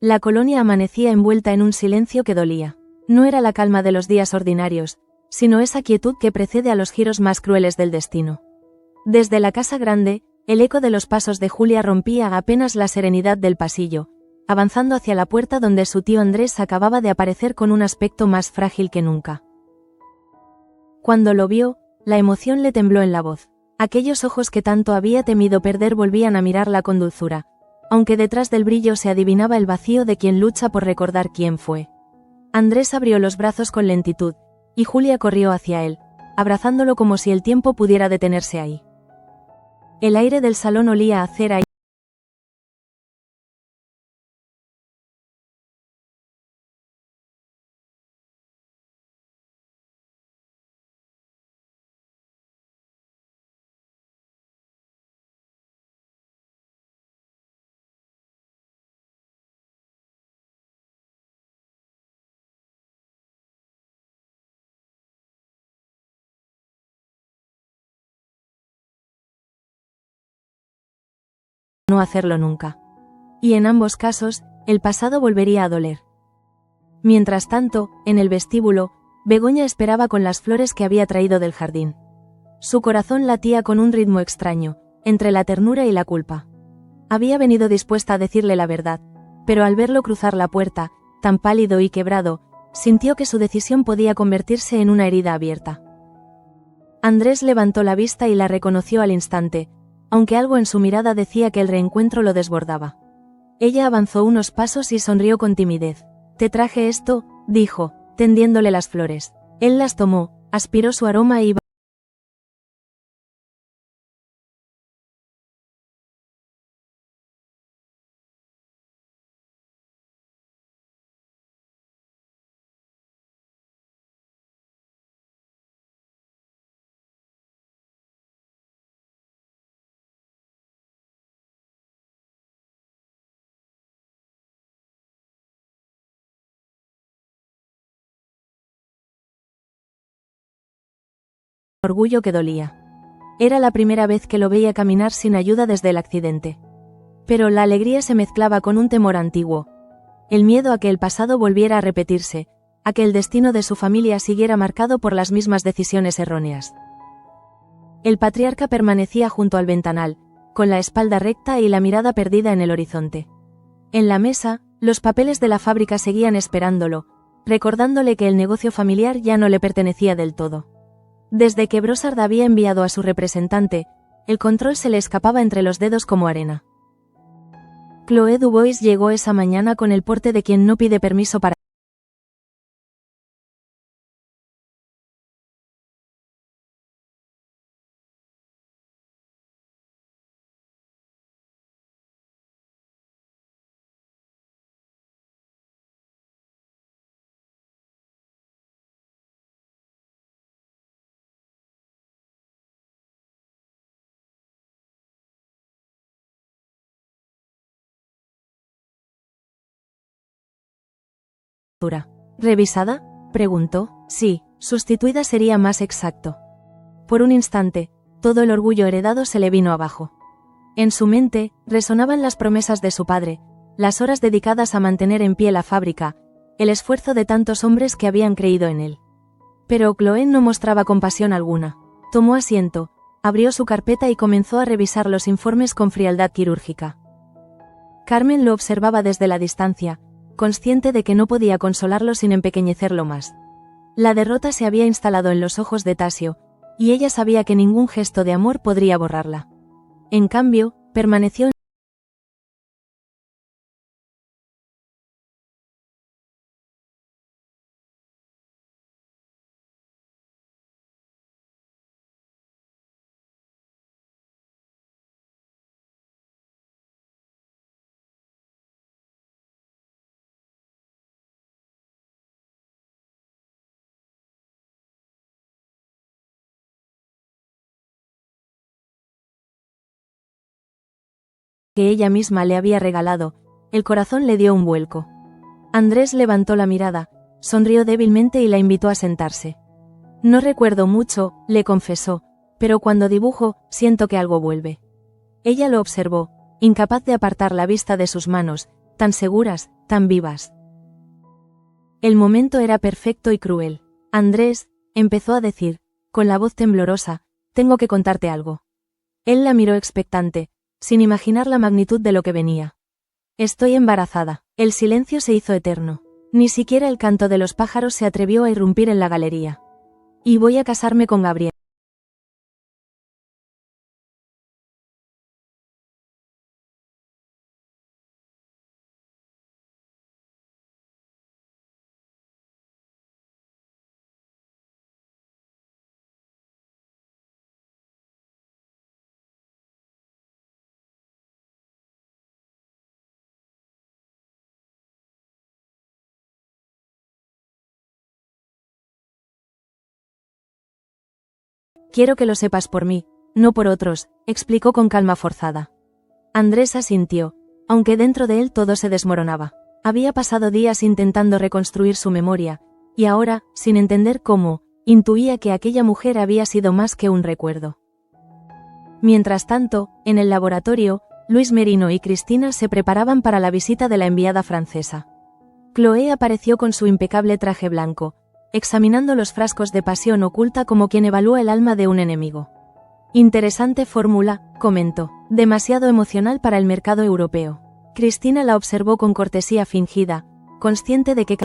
La colonia amanecía envuelta en un silencio que dolía. No era la calma de los días ordinarios, sino esa quietud que precede a los giros más crueles del destino. Desde la casa grande, el eco de los pasos de Julia rompía apenas la serenidad del pasillo, avanzando hacia la puerta donde su tío Andrés acababa de aparecer con un aspecto más frágil que nunca. Cuando lo vio, la emoción le tembló en la voz. Aquellos ojos que tanto había temido perder volvían a mirarla con dulzura, aunque detrás del brillo se adivinaba el vacío de quien lucha por recordar quién fue. Andrés abrió los brazos con lentitud, y Julia corrió hacia él, abrazándolo como si el tiempo pudiera detenerse ahí. El aire del salón olía a cera y no hacerlo nunca. Y en ambos casos, el pasado volvería a doler. Mientras tanto, en el vestíbulo, Begoña esperaba con las flores que había traído del jardín. Su corazón latía con un ritmo extraño, entre la ternura y la culpa. Había venido dispuesta a decirle la verdad, pero al verlo cruzar la puerta, tan pálido y quebrado, sintió que su decisión podía convertirse en una herida abierta. Andrés levantó la vista y la reconoció al instante, aunque algo en su mirada decía que el reencuentro lo desbordaba. Ella avanzó unos pasos y sonrió con timidez. «Te traje esto», dijo, tendiéndole las flores. Él las tomó, aspiró su aroma y orgullo que dolía. Era la primera vez que lo veía caminar sin ayuda desde el accidente. Pero la alegría se mezclaba con un temor antiguo. El miedo a que el pasado volviera a repetirse, a que el destino de su familia siguiera marcado por las mismas decisiones erróneas. El patriarca permanecía junto al ventanal, con la espalda recta y la mirada perdida en el horizonte. En la mesa, los papeles de la fábrica seguían esperándolo, recordándole que el negocio familiar ya no le pertenecía del todo. Desde que Brossard había enviado a su representante, el control se le escapaba entre los dedos como arena. Chloé Dubois llegó esa mañana con el porte de quien no pide permiso para ¿Revisada?, preguntó. Sí, sustituida sería más exacto. Por un instante, todo el orgullo heredado se le vino abajo. En su mente, resonaban las promesas de su padre, las horas dedicadas a mantener en pie la fábrica, el esfuerzo de tantos hombres que habían creído en él. Pero Chloé no mostraba compasión alguna. Tomó asiento, abrió su carpeta y comenzó a revisar los informes con frialdad quirúrgica. Carmen lo observaba desde la distancia, consciente de que no podía consolarlo sin empequeñecerlo más. La derrota se había instalado en los ojos de Tasio, y ella sabía que ningún gesto de amor podría borrarla. En cambio, permaneció que ella misma le había regalado, el corazón le dio un vuelco. Andrés levantó la mirada, sonrió débilmente y la invitó a sentarse. No recuerdo mucho, le confesó, pero cuando dibujo, siento que algo vuelve. Ella lo observó, incapaz de apartar la vista de sus manos, tan seguras, tan vivas. El momento era perfecto y cruel. Andrés, empezó a decir, con la voz temblorosa, tengo que contarte algo. Él la miró expectante, sin imaginar la magnitud de lo que venía. Estoy embarazada. El silencio se hizo eterno. Ni siquiera el canto de los pájaros se atrevió a irrumpir en la galería. Y voy a casarme con Gabriel. Quiero que lo sepas por mí, no por otros, explicó con calma forzada. Andrés asintió, aunque dentro de él todo se desmoronaba. Había pasado días intentando reconstruir su memoria, y ahora, sin entender cómo, intuía que aquella mujer había sido más que un recuerdo. Mientras tanto, en el laboratorio, Luis Merino y Cristina se preparaban para la visita de la enviada francesa. Chloé apareció con su impecable traje blanco, examinando los frascos de pasión oculta como quien evalúa el alma de un enemigo. Interesante fórmula, comentó, demasiado emocional para el mercado europeo. Cristina la observó con cortesía fingida, consciente de que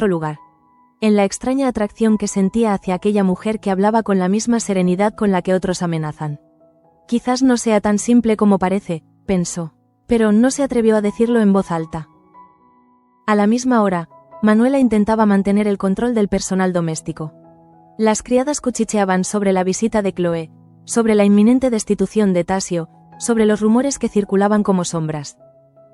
otro lugar. En la extraña atracción que sentía hacia aquella mujer que hablaba con la misma serenidad con la que otros amenazan. Quizás no sea tan simple como parece, pensó, pero no se atrevió a decirlo en voz alta. A la misma hora, Manuela intentaba mantener el control del personal doméstico. Las criadas cuchicheaban sobre la visita de Chloé, sobre la inminente destitución de Tasio, sobre los rumores que circulaban como sombras.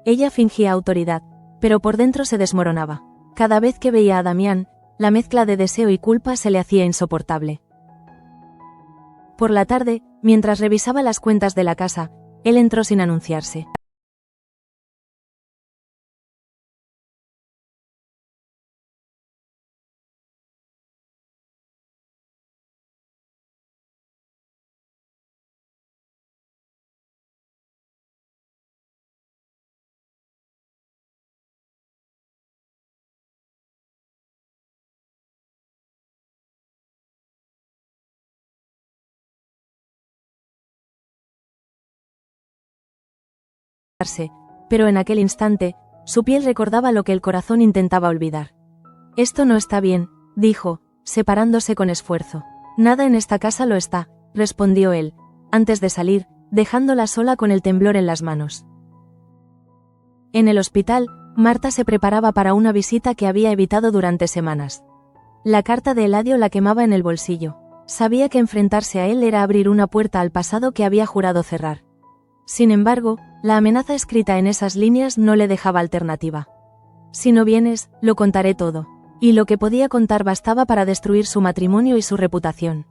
Ella fingía autoridad, pero por dentro se desmoronaba. Cada vez que veía a Damián, la mezcla de deseo y culpa se le hacía insoportable. Por la tarde, mientras revisaba las cuentas de la casa, él entró sin anunciarse. Pero en aquel instante, su piel recordaba lo que el corazón intentaba olvidar. Esto no está bien, dijo, separándose con esfuerzo. Nada en esta casa lo está, respondió él, antes de salir, dejándola sola con el temblor en las manos. En el hospital, Marta se preparaba para una visita que había evitado durante semanas. La carta de Eladio la quemaba en el bolsillo. Sabía que enfrentarse a él era abrir una puerta al pasado que había jurado cerrar. Sin embargo, la amenaza escrita en esas líneas no le dejaba alternativa. Si no vienes, lo contaré todo. Y lo que podía contar bastaba para destruir su matrimonio y su reputación.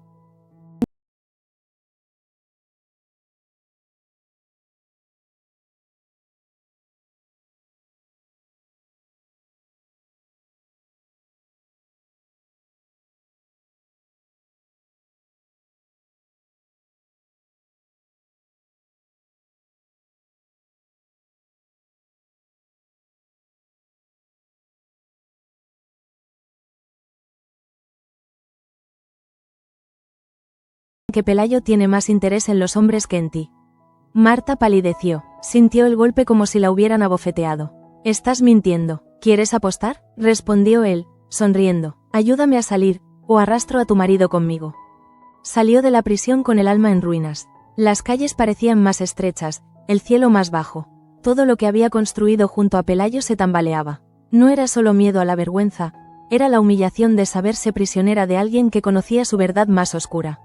Que Pelayo tiene más interés en los hombres que en ti. Marta palideció, sintió el golpe como si la hubieran abofeteado. Estás mintiendo, ¿quieres apostar? Respondió él, sonriendo. Ayúdame a salir, o arrastro a tu marido conmigo. Salió de la prisión con el alma en ruinas. Las calles parecían más estrechas, el cielo más bajo. Todo lo que había construido junto a Pelayo se tambaleaba. No era solo miedo a la vergüenza, era la humillación de saberse prisionera de alguien que conocía su verdad más oscura.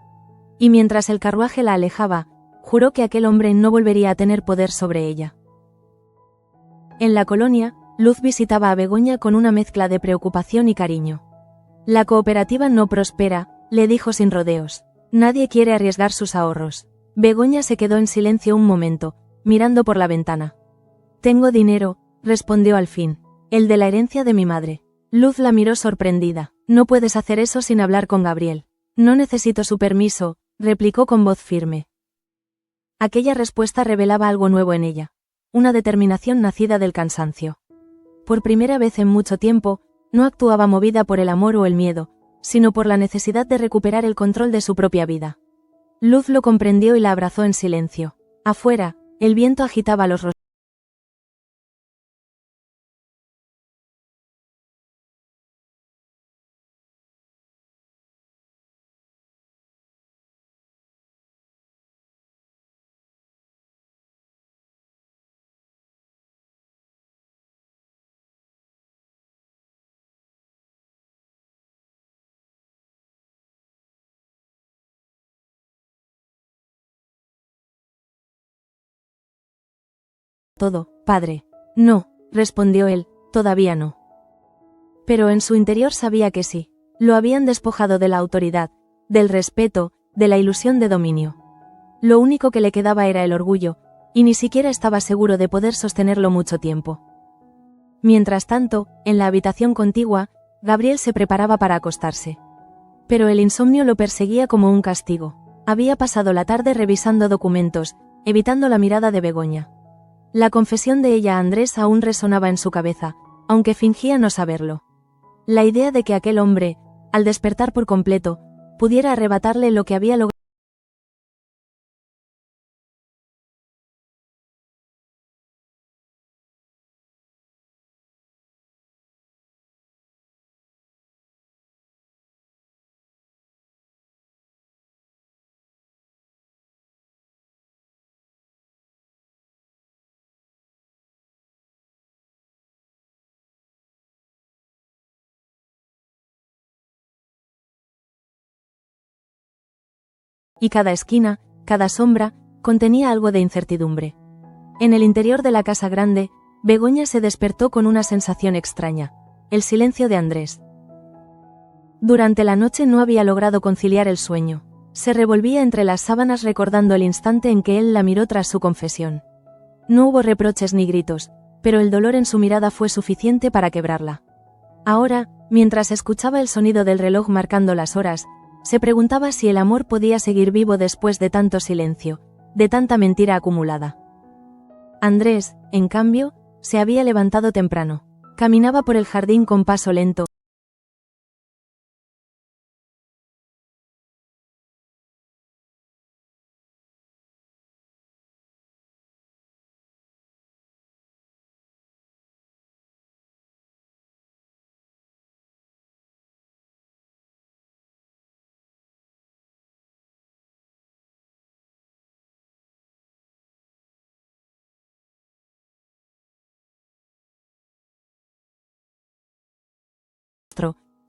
Y mientras el carruaje la alejaba, juró que aquel hombre no volvería a tener poder sobre ella. En la colonia, Luz visitaba a Begoña con una mezcla de preocupación y cariño. La cooperativa no prospera, le dijo sin rodeos. Nadie quiere arriesgar sus ahorros. Begoña se quedó en silencio un momento, mirando por la ventana. Tengo dinero, respondió al fin. El de la herencia de mi madre. Luz la miró sorprendida. No puedes hacer eso sin hablar con Gabriel. No necesito su permiso, replicó con voz firme. Aquella respuesta revelaba algo nuevo en ella. Una determinación nacida del cansancio. Por primera vez en mucho tiempo, no actuaba movida por el amor o el miedo, sino por la necesidad de recuperar el control de su propia vida. Luz lo comprendió y la abrazó en silencio. Afuera, el viento agitaba los rostros. Todo, padre. No, respondió él, todavía no. Pero en su interior sabía que sí. Lo habían despojado de la autoridad, del respeto, de la ilusión de dominio. Lo único que le quedaba era el orgullo, y ni siquiera estaba seguro de poder sostenerlo mucho tiempo. Mientras tanto, en la habitación contigua, Gabriel se preparaba para acostarse. Pero el insomnio lo perseguía como un castigo. Había pasado la tarde revisando documentos, evitando la mirada de Begoña. La confesión de ella a Andrés aún resonaba en su cabeza, aunque fingía no saberlo. La idea de que aquel hombre, al despertar por completo, pudiera arrebatarle lo que había logrado. Y cada esquina, cada sombra, contenía algo de incertidumbre. En el interior de la casa grande, Begoña se despertó con una sensación extraña, el silencio de Andrés. Durante la noche no había logrado conciliar el sueño. Se revolvía entre las sábanas recordando el instante en que él la miró tras su confesión. No hubo reproches ni gritos, pero el dolor en su mirada fue suficiente para quebrarla. Ahora, mientras escuchaba el sonido del reloj marcando las horas, se preguntaba si el amor podía seguir vivo después de tanto silencio, de tanta mentira acumulada. Andrés, en cambio, se había levantado temprano. Caminaba por el jardín con paso lento.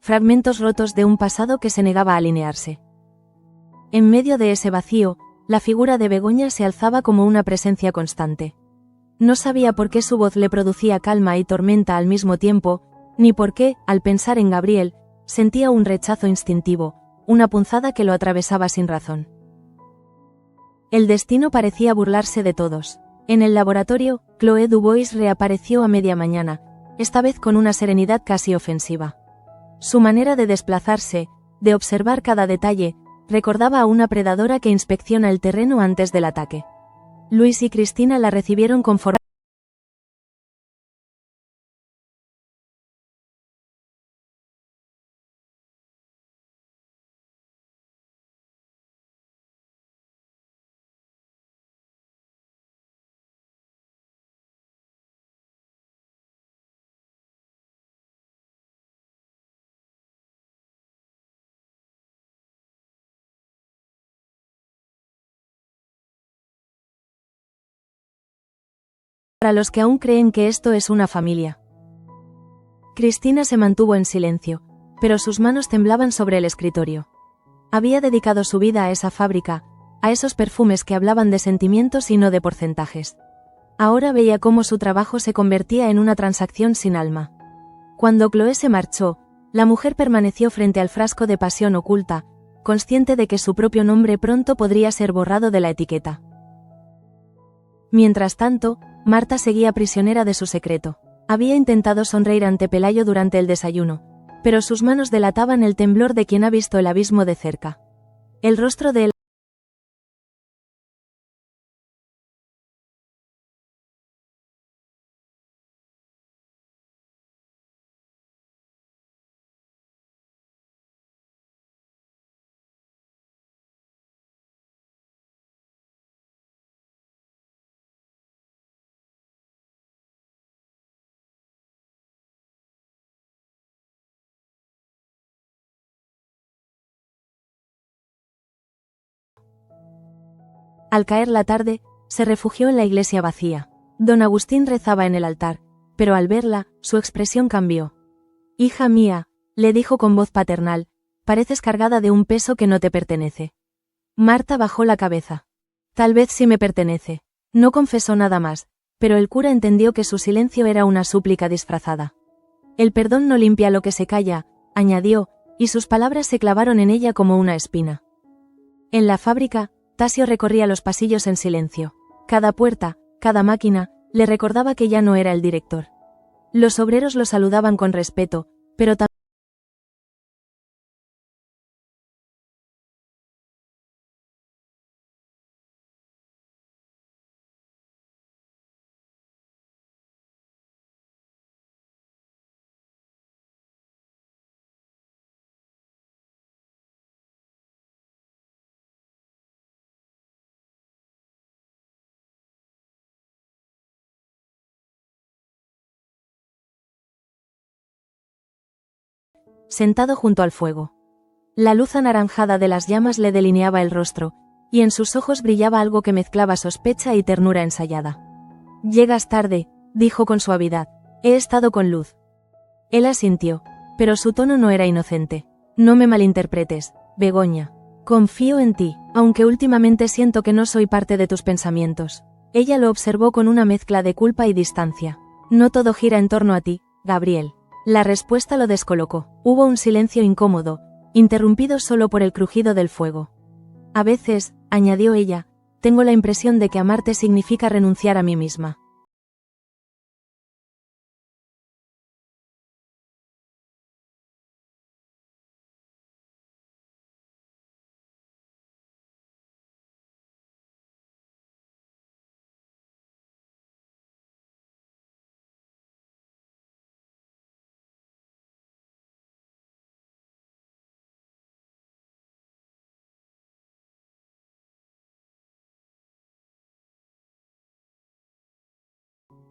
Fragmentos rotos de un pasado que se negaba a alinearse. En medio de ese vacío, la figura de Begoña se alzaba como una presencia constante. No sabía por qué su voz le producía calma y tormenta al mismo tiempo, ni por qué, al pensar en Gabriel, sentía un rechazo instintivo, una punzada que lo atravesaba sin razón. El destino parecía burlarse de todos. En el laboratorio, Chloé Dubois reapareció a media mañana, esta vez con una serenidad casi ofensiva. Su manera de desplazarse, de observar cada detalle, recordaba a una predadora que inspecciona el terreno antes del ataque. Luis y Cristina la recibieron con formalidad. Para los que aún creen que esto es una familia. Cristina se mantuvo en silencio, pero sus manos temblaban sobre el escritorio. Había dedicado su vida a esa fábrica, a esos perfumes que hablaban de sentimientos y no de porcentajes. Ahora veía cómo su trabajo se convertía en una transacción sin alma. Cuando Chloe se marchó, la mujer permaneció frente al frasco de pasión oculta, consciente de que su propio nombre pronto podría ser borrado de la etiqueta. Mientras tanto, Marta seguía prisionera de su secreto. Había intentado sonreír ante Pelayo durante el desayuno, pero sus manos delataban el temblor de quien ha visto el abismo de cerca. El rostro de él Al caer la tarde, se refugió en la iglesia vacía. Don Agustín rezaba en el altar, pero al verla, su expresión cambió. «Hija mía», le dijo con voz paternal, «pareces cargada de un peso que no te pertenece». Marta bajó la cabeza. «Tal vez sí me pertenece». No confesó nada más, pero el cura entendió que su silencio era una súplica disfrazada. «El perdón no limpia lo que se calla», añadió, y sus palabras se clavaron en ella como una espina. En la fábrica, Tasio recorría los pasillos en silencio. Cada puerta, cada máquina, le recordaba que ya no era el director. Los obreros lo saludaban con respeto, pero también sentado junto al fuego. La luz anaranjada de las llamas le delineaba el rostro, y en sus ojos brillaba algo que mezclaba sospecha y ternura ensayada. «Llegas tarde», dijo con suavidad, «he estado con Luz». Él asintió, pero su tono no era inocente. «No me malinterpretes, Begoña. Confío en ti, aunque últimamente siento que no soy parte de tus pensamientos». Ella lo observó con una mezcla de culpa y distancia. «No todo gira en torno a ti, Gabriel». La respuesta lo descolocó. Hubo un silencio incómodo, interrumpido solo por el crujido del fuego. «A veces», añadió ella, «tengo la impresión de que amarte significa renunciar a mí misma».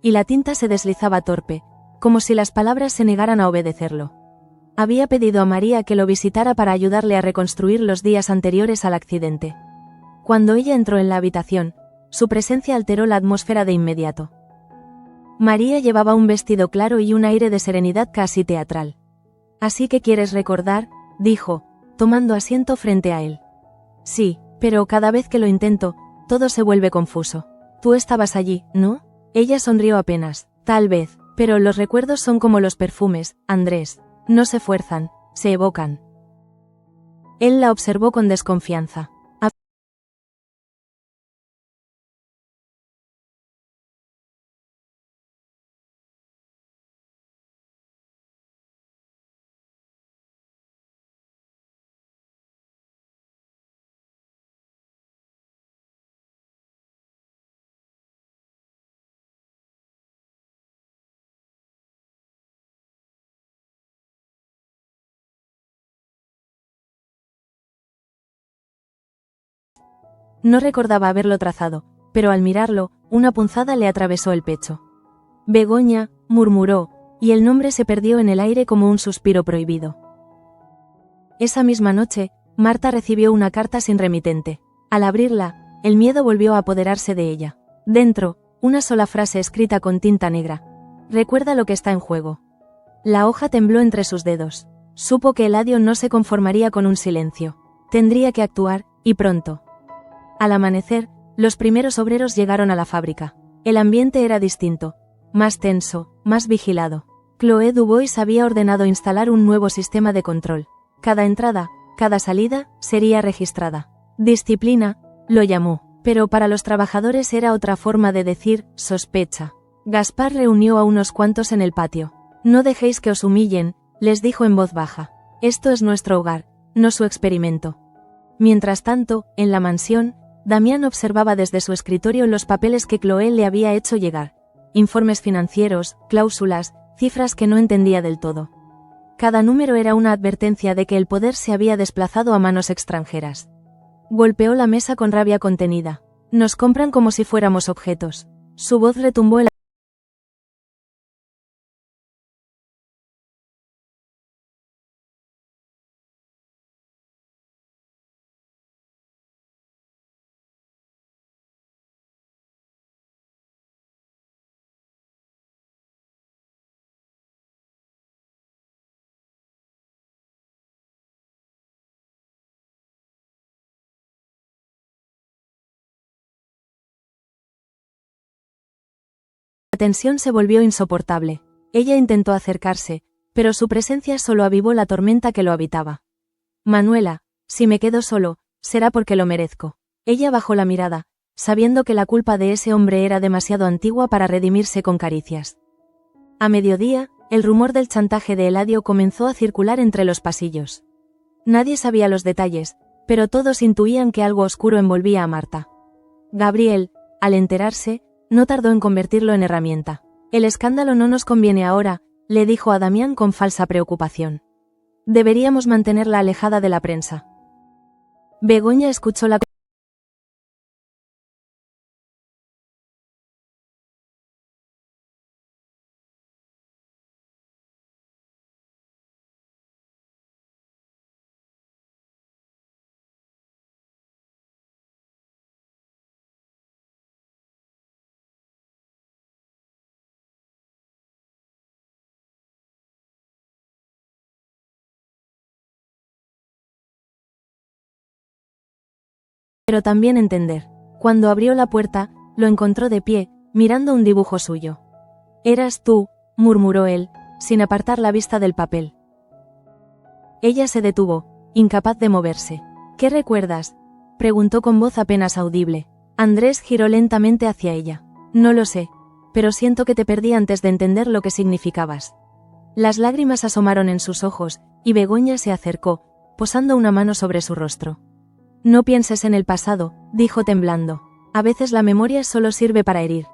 Y la tinta se deslizaba torpe, como si las palabras se negaran a obedecerlo. Había pedido a María que lo visitara para ayudarle a reconstruir los días anteriores al accidente. Cuando ella entró en la habitación, su presencia alteró la atmósfera de inmediato. María llevaba un vestido claro y un aire de serenidad casi teatral. «¿Así que quieres recordar?», dijo, tomando asiento frente a él. «Sí, pero cada vez que lo intento, todo se vuelve confuso. Tú estabas allí, ¿no?». Ella sonrió apenas. «Tal vez, pero los recuerdos son como los perfumes, Andrés. No se fuerzan, se evocan». Él la observó con desconfianza. No recordaba haberlo trazado, pero al mirarlo, una punzada le atravesó el pecho. «Begoña», murmuró, y el nombre se perdió en el aire como un suspiro prohibido. Esa misma noche, Marta recibió una carta sin remitente. Al abrirla, el miedo volvió a apoderarse de ella. Dentro, una sola frase escrita con tinta negra. «Recuerda lo que está en juego». La hoja tembló entre sus dedos. Supo que Eladio no se conformaría con un silencio. Tendría que actuar, y pronto. Al amanecer, los primeros obreros llegaron a la fábrica. El ambiente era distinto, más tenso, más vigilado. Chloé Dubois había ordenado instalar un nuevo sistema de control. Cada entrada, cada salida, sería registrada. Disciplina, lo llamó, pero para los trabajadores era otra forma de decir sospecha. Gaspar reunió a unos cuantos en el patio. No dejéis que os humillen, les dijo en voz baja. Esto es nuestro hogar, no su experimento. Mientras tanto, en la mansión, Damián observaba desde su escritorio los papeles que Chloé le había hecho llegar. Informes financieros, cláusulas, cifras que no entendía del todo. Cada número era una advertencia de que el poder se había desplazado a manos extranjeras. Golpeó la mesa con rabia contenida. Nos compran como si fuéramos objetos. Su voz retumbó en la tensión se volvió insoportable. Ella intentó acercarse, pero su presencia solo avivó la tormenta que lo habitaba. Manuela, si me quedo solo, será porque lo merezco. Ella bajó la mirada, sabiendo que la culpa de ese hombre era demasiado antigua para redimirse con caricias. A mediodía, el rumor del chantaje de Eladio comenzó a circular entre los pasillos. Nadie sabía los detalles, pero todos intuían que algo oscuro envolvía a Marta. Gabriel, al enterarse, no tardó en convertirlo en herramienta. El escándalo no nos conviene ahora, le dijo a Damián con falsa preocupación. Deberíamos mantenerla alejada de la prensa. Begoña escuchó la pero también entender. Cuando abrió la puerta, lo encontró de pie, mirando un dibujo suyo. «Eras tú», murmuró él, sin apartar la vista del papel. Ella se detuvo, incapaz de moverse. «¿Qué recuerdas?», preguntó con voz apenas audible. Andrés giró lentamente hacia ella. «No lo sé, pero siento que te perdí antes de entender lo que significabas». Las lágrimas asomaron en sus ojos, y Begoña se acercó, posando una mano sobre su rostro. «No pienses en el pasado», dijo temblando. «A veces la memoria solo sirve para herir».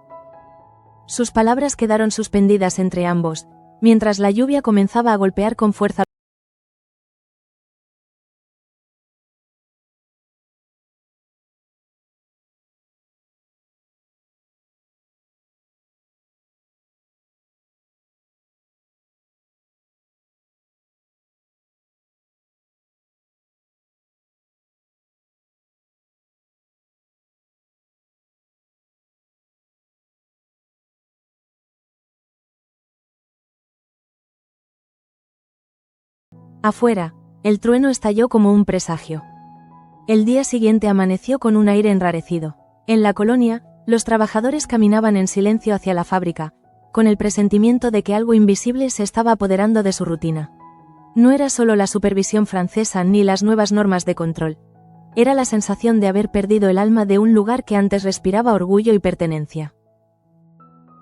Sus palabras quedaron suspendidas entre ambos, mientras la lluvia comenzaba a golpear con fuerza. Afuera, el trueno estalló como un presagio. El día siguiente amaneció con un aire enrarecido. En la colonia, los trabajadores caminaban en silencio hacia la fábrica, con el presentimiento de que algo invisible se estaba apoderando de su rutina. No era solo la supervisión francesa ni las nuevas normas de control. Era la sensación de haber perdido el alma de un lugar que antes respiraba orgullo y pertenencia.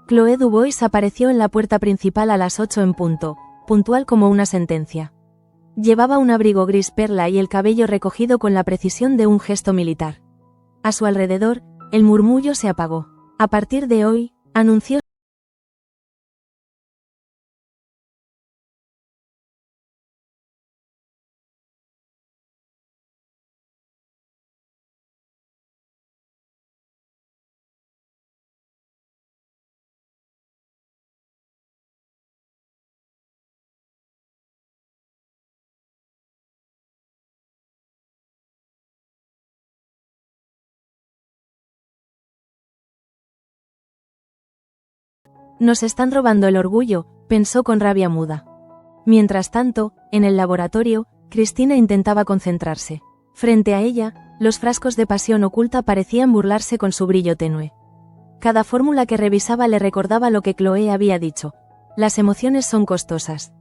Chloé Dubois apareció en la puerta principal a las 8 en punto, puntual como una sentencia. Llevaba un abrigo gris perla y el cabello recogido con la precisión de un gesto militar. A su alrededor, el murmullo se apagó. A partir de hoy, anunció. Nos están robando el orgullo, pensó con rabia muda. Mientras tanto, en el laboratorio, Cristina intentaba concentrarse. Frente a ella, los frascos de pasión oculta parecían burlarse con su brillo tenue. Cada fórmula que revisaba le recordaba lo que Chloe había dicho. Las emociones son costosas.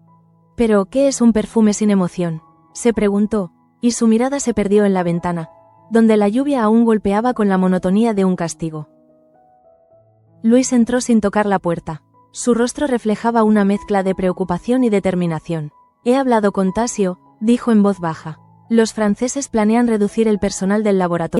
¿Pero qué es un perfume sin emoción?, se preguntó, y su mirada se perdió en la ventana, donde la lluvia aún golpeaba con la monotonía de un castigo. Luis entró sin tocar la puerta. Su rostro reflejaba una mezcla de preocupación y determinación. He hablado con Tasio, dijo en voz baja. Los franceses planean reducir el personal del laboratorio.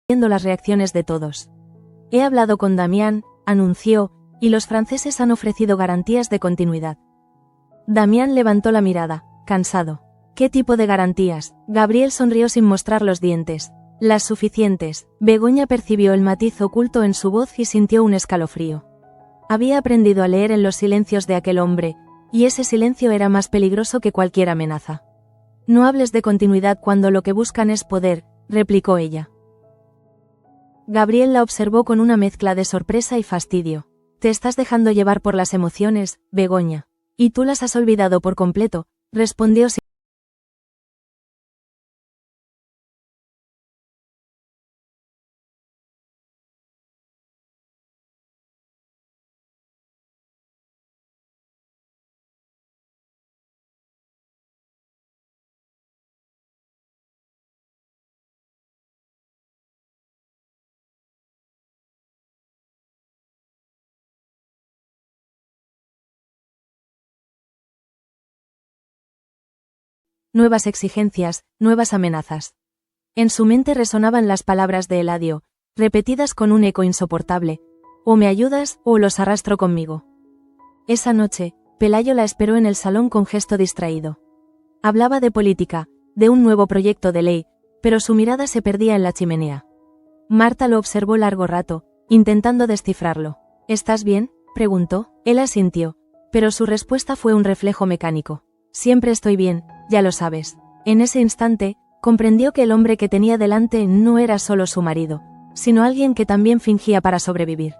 Viendo las reacciones de todos. He hablado con Damián, anunció, y los franceses han ofrecido garantías de continuidad. Damián levantó la mirada, cansado. ¿Qué tipo de garantías? Gabriel sonrió sin mostrar los dientes. Las suficientes. Begoña percibió el matiz oculto en su voz y sintió un escalofrío. Había aprendido a leer en los silencios de aquel hombre, y ese silencio era más peligroso que cualquier amenaza. No hables de continuidad cuando lo que buscan es poder, replicó ella. Gabriel la observó con una mezcla de sorpresa y fastidio. Te estás dejando llevar por las emociones, Begoña. Y tú las has olvidado por completo, respondió sin... Nuevas exigencias, nuevas amenazas. En su mente resonaban las palabras de Eladio, repetidas con un eco insoportable. O me ayudas, o los arrastro conmigo. Esa noche, Pelayo la esperó en el salón con gesto distraído. Hablaba de política, de un nuevo proyecto de ley, pero su mirada se perdía en la chimenea. Marta lo observó largo rato, intentando descifrarlo. ¿Estás bien?, preguntó. Él asintió, pero su respuesta fue un reflejo mecánico. Siempre estoy bien, ya lo sabes. En ese instante, comprendió que el hombre que tenía delante no era solo su marido, sino alguien que también fingía para sobrevivir.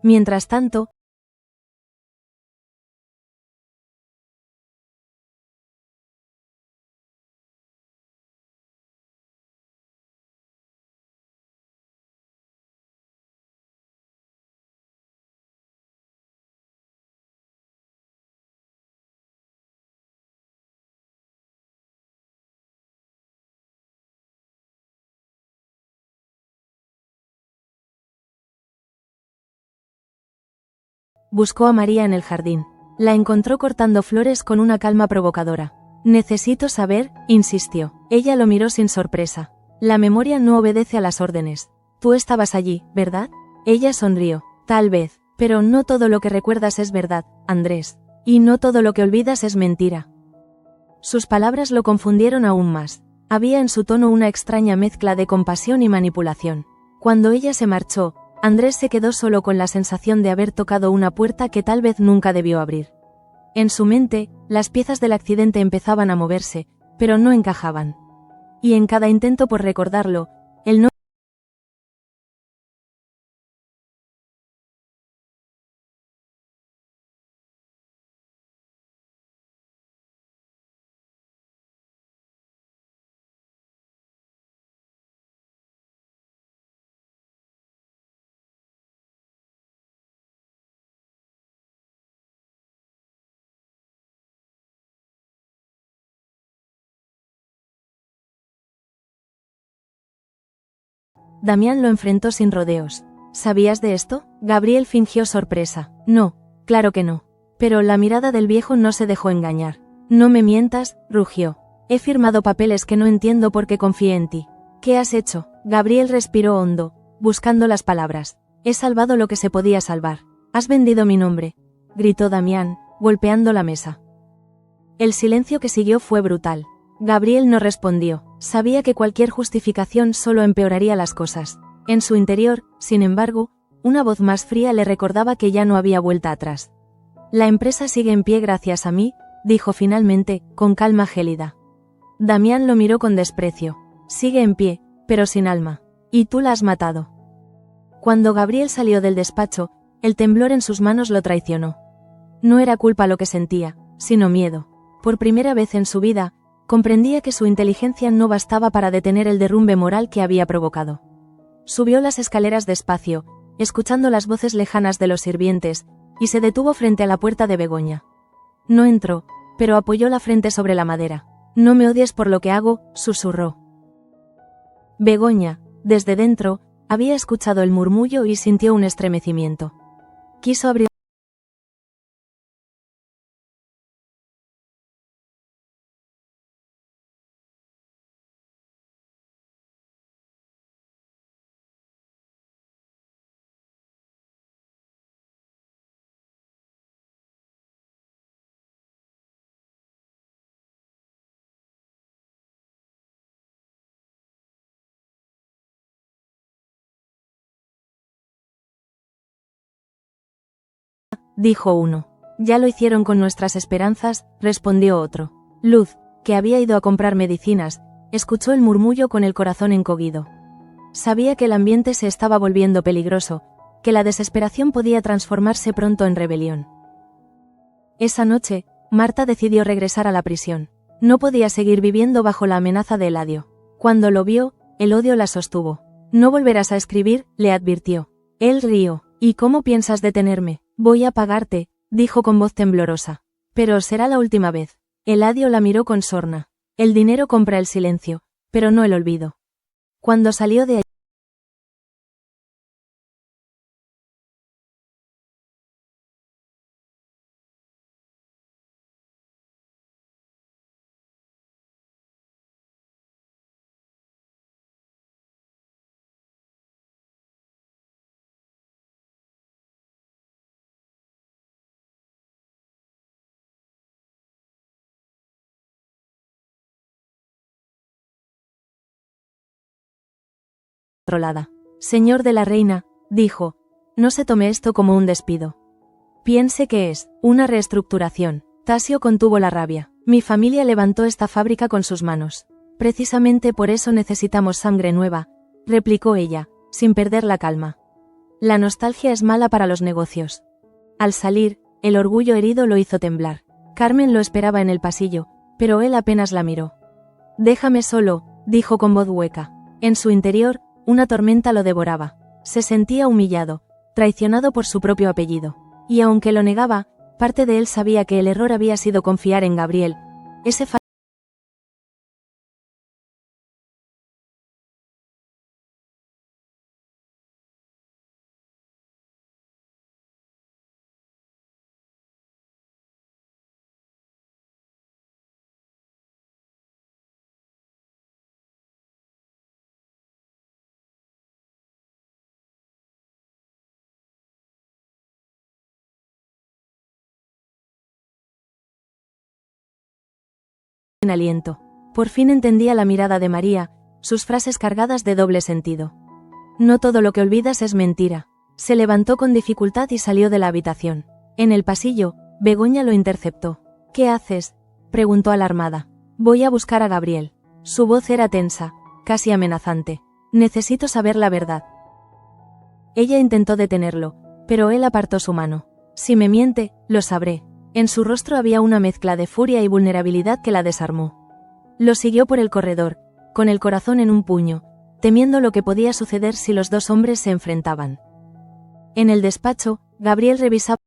Mientras tanto, buscó a María en el jardín. La encontró cortando flores con una calma provocadora. Necesito saber, insistió. Ella lo miró sin sorpresa. La memoria no obedece a las órdenes. Tú estabas allí, ¿verdad? Ella sonrió. Tal vez, pero no todo lo que recuerdas es verdad, Andrés. Y no todo lo que olvidas es mentira. Sus palabras lo confundieron aún más. Había en su tono una extraña mezcla de compasión y manipulación. Cuando ella se marchó, Andrés se quedó solo con la sensación de haber tocado una puerta que tal vez nunca debió abrir. En su mente, las piezas del accidente empezaban a moverse, pero no encajaban. Y en cada intento por recordarlo, él no... Damián lo enfrentó sin rodeos. ¿Sabías de esto? Gabriel fingió sorpresa. No, claro que no. Pero la mirada del viejo no se dejó engañar. No me mientas, rugió. He firmado papeles que no entiendo porque confié en ti. ¿Qué has hecho? Gabriel respiró hondo, buscando las palabras. He salvado lo que se podía salvar. Has vendido mi nombre, gritó Damián, golpeando la mesa. El silencio que siguió fue brutal. Gabriel no respondió. Sabía que cualquier justificación solo empeoraría las cosas. En su interior, sin embargo, Una voz más fría le recordaba que ya no había vuelta atrás. La empresa sigue en pie gracias a mí, dijo finalmente, con calma gélida. Damián lo miró con desprecio. Sigue en pie, pero sin alma. Y tú la has matado. Cuando Gabriel salió del despacho, el temblor en sus manos lo traicionó. No era culpa lo que sentía, sino miedo. Por primera vez en su vida, comprendía que su inteligencia no bastaba para detener el derrumbe moral que había provocado. Subió las escaleras despacio, escuchando las voces lejanas de los sirvientes, y se detuvo frente a la puerta de Begoña. No entró, pero apoyó la frente sobre la madera. No me odies por lo que hago, susurró. Begoña, desde dentro, había escuchado el murmullo y sintió un estremecimiento. Quiso abrir dijo uno. Ya lo hicieron con nuestras esperanzas, respondió otro. Luz, que había ido a comprar medicinas, escuchó el murmullo con el corazón encogido. Sabía que el ambiente se estaba volviendo peligroso, que la desesperación podía transformarse pronto en rebelión. Esa noche, Marta decidió regresar a la prisión. No podía seguir viviendo bajo la amenaza de Eladio. Cuando lo vio, el odio la sostuvo. No volverás a escribir, le advirtió. Él rió. ¿Y cómo piensas detenerme? Voy a pagarte, dijo con voz temblorosa. Pero será la última vez. Eladio la miró con sorna. El dinero compra el silencio, pero no el olvido. Cuando salió de allí, controlada. Señor de la reina, dijo, no se tome esto como un despido. Piense que es una reestructuración. Tasio contuvo la rabia. Mi familia levantó esta fábrica con sus manos. Precisamente por eso necesitamos sangre nueva, replicó ella, sin perder la calma. La nostalgia es mala para los negocios. Al salir, el orgullo herido lo hizo temblar. Carmen lo esperaba en el pasillo, pero él apenas la miró. Déjame solo, dijo con voz hueca. En su interior, una tormenta lo devoraba. Se sentía humillado, traicionado por su propio apellido. Y aunque lo negaba, parte de él sabía que el error había sido confiar en Gabriel. Ese sin aliento. Por fin entendía la mirada de María, sus frases cargadas de doble sentido. No todo lo que olvidas es mentira. Se levantó con dificultad y salió de la habitación. En el pasillo, Begoña lo interceptó. ¿Qué haces?, preguntó alarmada. Voy a buscar a Gabriel. Su voz era tensa, casi amenazante. Necesito saber la verdad. Ella intentó detenerlo, pero él apartó su mano. Si me miente, lo sabré. En su rostro había una mezcla de furia y vulnerabilidad que la desarmó. Lo siguió por el corredor, con el corazón en un puño, temiendo lo que podía suceder si los dos hombres se enfrentaban. En el despacho, Gabriel revisaba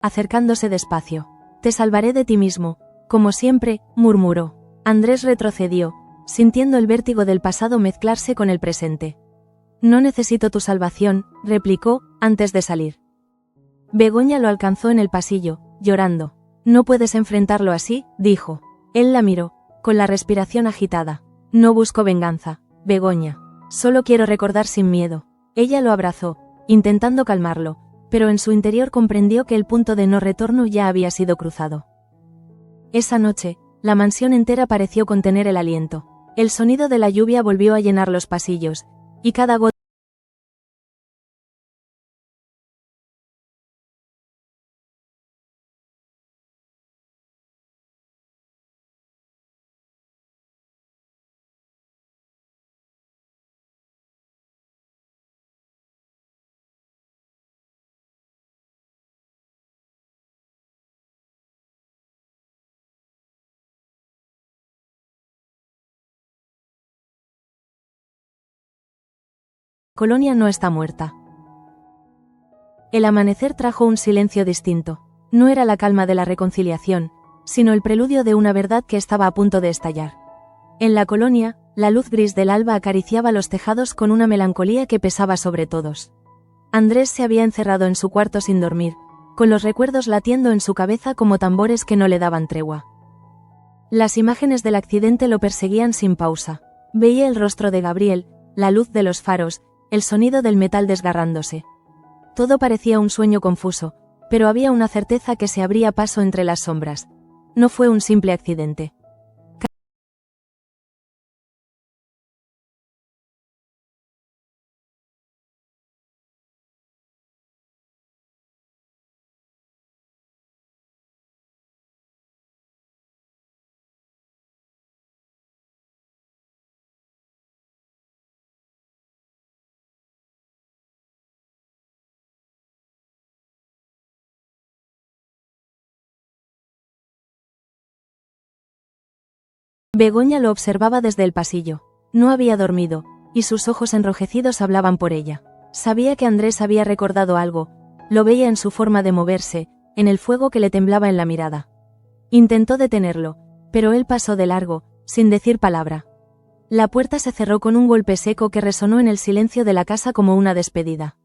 acercándose despacio. Te salvaré de ti mismo, como siempre, murmuró. Andrés retrocedió, sintiendo el vértigo del pasado mezclarse con el presente. No necesito tu salvación, replicó, antes de salir. Begoña lo alcanzó en el pasillo, llorando. No puedes enfrentarlo así, dijo. Él la miró, con la respiración agitada. No busco venganza, Begoña. Solo quiero recordar sin miedo. Ella lo abrazó, intentando calmarlo, pero en su interior comprendió que el punto de no retorno ya había sido cruzado. Esa noche, la mansión entera pareció contener el aliento. El sonido de la lluvia volvió a llenar los pasillos, y cada gota colonia no está muerta. El amanecer trajo un silencio distinto. No era la calma de la reconciliación, sino el preludio de una verdad que estaba a punto de estallar. En la colonia, la luz gris del alba acariciaba los tejados con una melancolía que pesaba sobre todos. Andrés se había encerrado en su cuarto sin dormir, con los recuerdos latiendo en su cabeza como tambores que no le daban tregua. Las imágenes del accidente lo perseguían sin pausa. Veía el rostro de Gabriel, la luz de los faros, el sonido del metal desgarrándose. Todo parecía un sueño confuso, pero había una certeza que se abría paso entre las sombras. No fue un simple accidente. Begoña lo observaba desde el pasillo. No había dormido, y sus ojos enrojecidos hablaban por ella. Sabía que Andrés había recordado algo, lo veía en su forma de moverse, en el fuego que le temblaba en la mirada. Intentó detenerlo, pero él pasó de largo, sin decir palabra. La puerta se cerró con un golpe seco que resonó en el silencio de la casa como una despedida.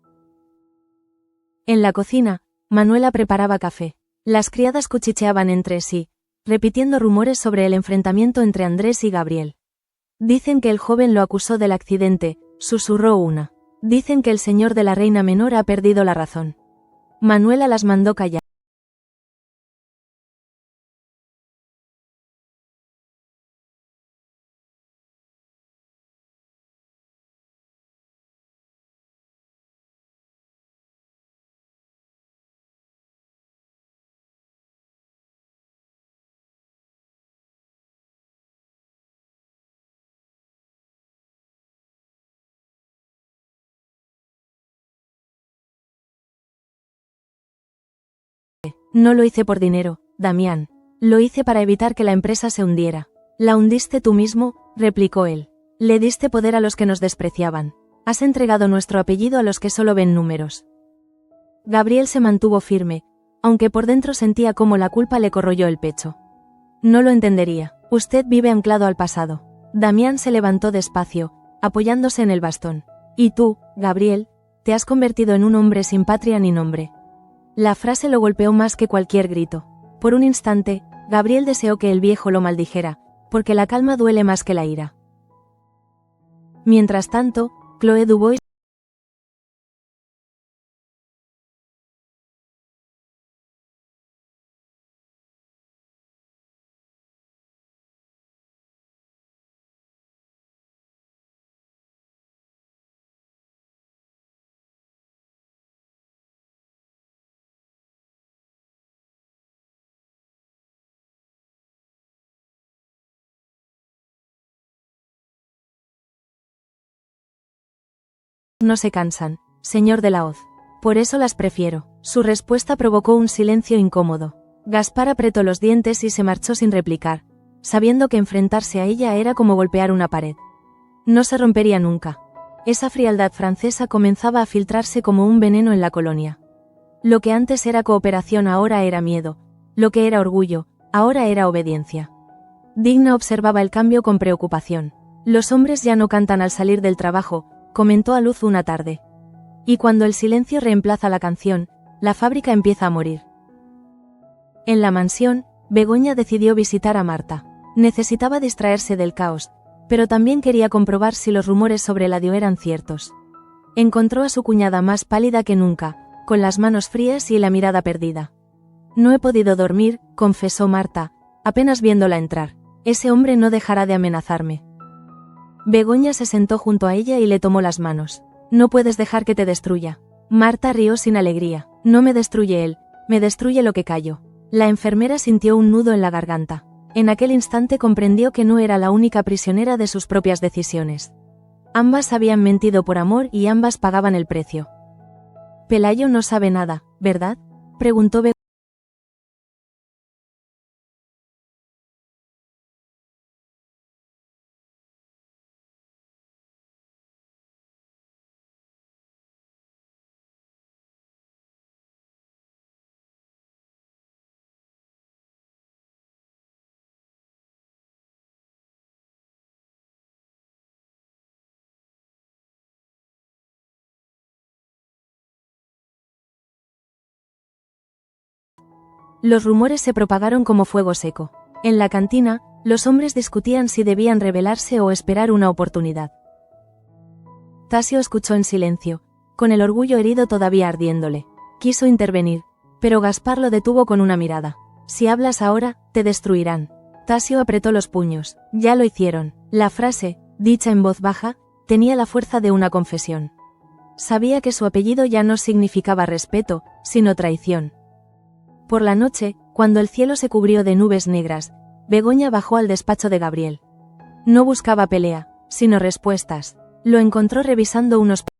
En la cocina, Manuela preparaba café. Las criadas cuchicheaban entre sí, repitiendo rumores sobre el enfrentamiento entre Andrés y Gabriel. Dicen que el joven lo acusó del accidente, susurró una. Dicen que el señor de la reina menor ha perdido la razón. Manuela las mandó callar. No lo hice por dinero, Damián. Lo hice para evitar que la empresa se hundiera. La hundiste tú mismo, replicó él. Le diste poder a los que nos despreciaban. Has entregado nuestro apellido a los que solo ven números. Gabriel se mantuvo firme, aunque por dentro sentía cómo la culpa le corroyó el pecho. No lo entendería. Usted vive anclado al pasado. Damián se levantó despacio, apoyándose en el bastón. Y tú, Gabriel, te has convertido en un hombre sin patria ni nombre. La frase lo golpeó más que cualquier grito. Por un instante, Gabriel deseó que el viejo lo maldijera, porque la calma duele más que la ira. Mientras tanto, Chloé Dubois no se cansan, señor de la hoz. Por eso las prefiero. Su respuesta provocó un silencio incómodo. Gaspar apretó los dientes y se marchó sin replicar, sabiendo que enfrentarse a ella era como golpear una pared. No se rompería nunca. Esa frialdad francesa comenzaba a filtrarse como un veneno en la colonia. Lo que antes era cooperación ahora era miedo, lo que era orgullo, ahora era obediencia. Digna observaba el cambio con preocupación. Los hombres ya no cantan al salir del trabajo, comentó a Luz una tarde. Y cuando el silencio reemplaza la canción, la fábrica empieza a morir. En la mansión, Begoña decidió visitar a Marta. Necesitaba distraerse del caos, pero también quería comprobar si los rumores sobre Eladio eran ciertos. Encontró a su cuñada más pálida que nunca, con las manos frías y la mirada perdida. No he podido dormir, confesó Marta, apenas viéndola entrar. Ese hombre no dejará de amenazarme. Begoña se sentó junto a ella y le tomó las manos. No puedes dejar que te destruya. Marta rió sin alegría. No me destruye él, me destruye lo que callo. La enfermera sintió un nudo en la garganta. En aquel instante comprendió que no era la única prisionera de sus propias decisiones. Ambas habían mentido por amor y ambas pagaban el precio. Pelayo no sabe nada, ¿verdad?, preguntó Begoña. Los rumores se propagaron como fuego seco. En la cantina, los hombres discutían si debían rebelarse o esperar una oportunidad. Tasio escuchó en silencio, con el orgullo herido todavía ardiéndole. Quiso intervenir, pero Gaspar lo detuvo con una mirada. Si hablas ahora, te destruirán. Tasio apretó los puños. Ya lo hicieron. La frase, dicha en voz baja, tenía la fuerza de una confesión. Sabía que su apellido ya no significaba respeto, sino traición. Por la noche, cuando el cielo se cubrió de nubes negras, Begoña bajó al despacho de Gabriel. No buscaba pelea, sino respuestas. Lo encontró revisando unos paperas.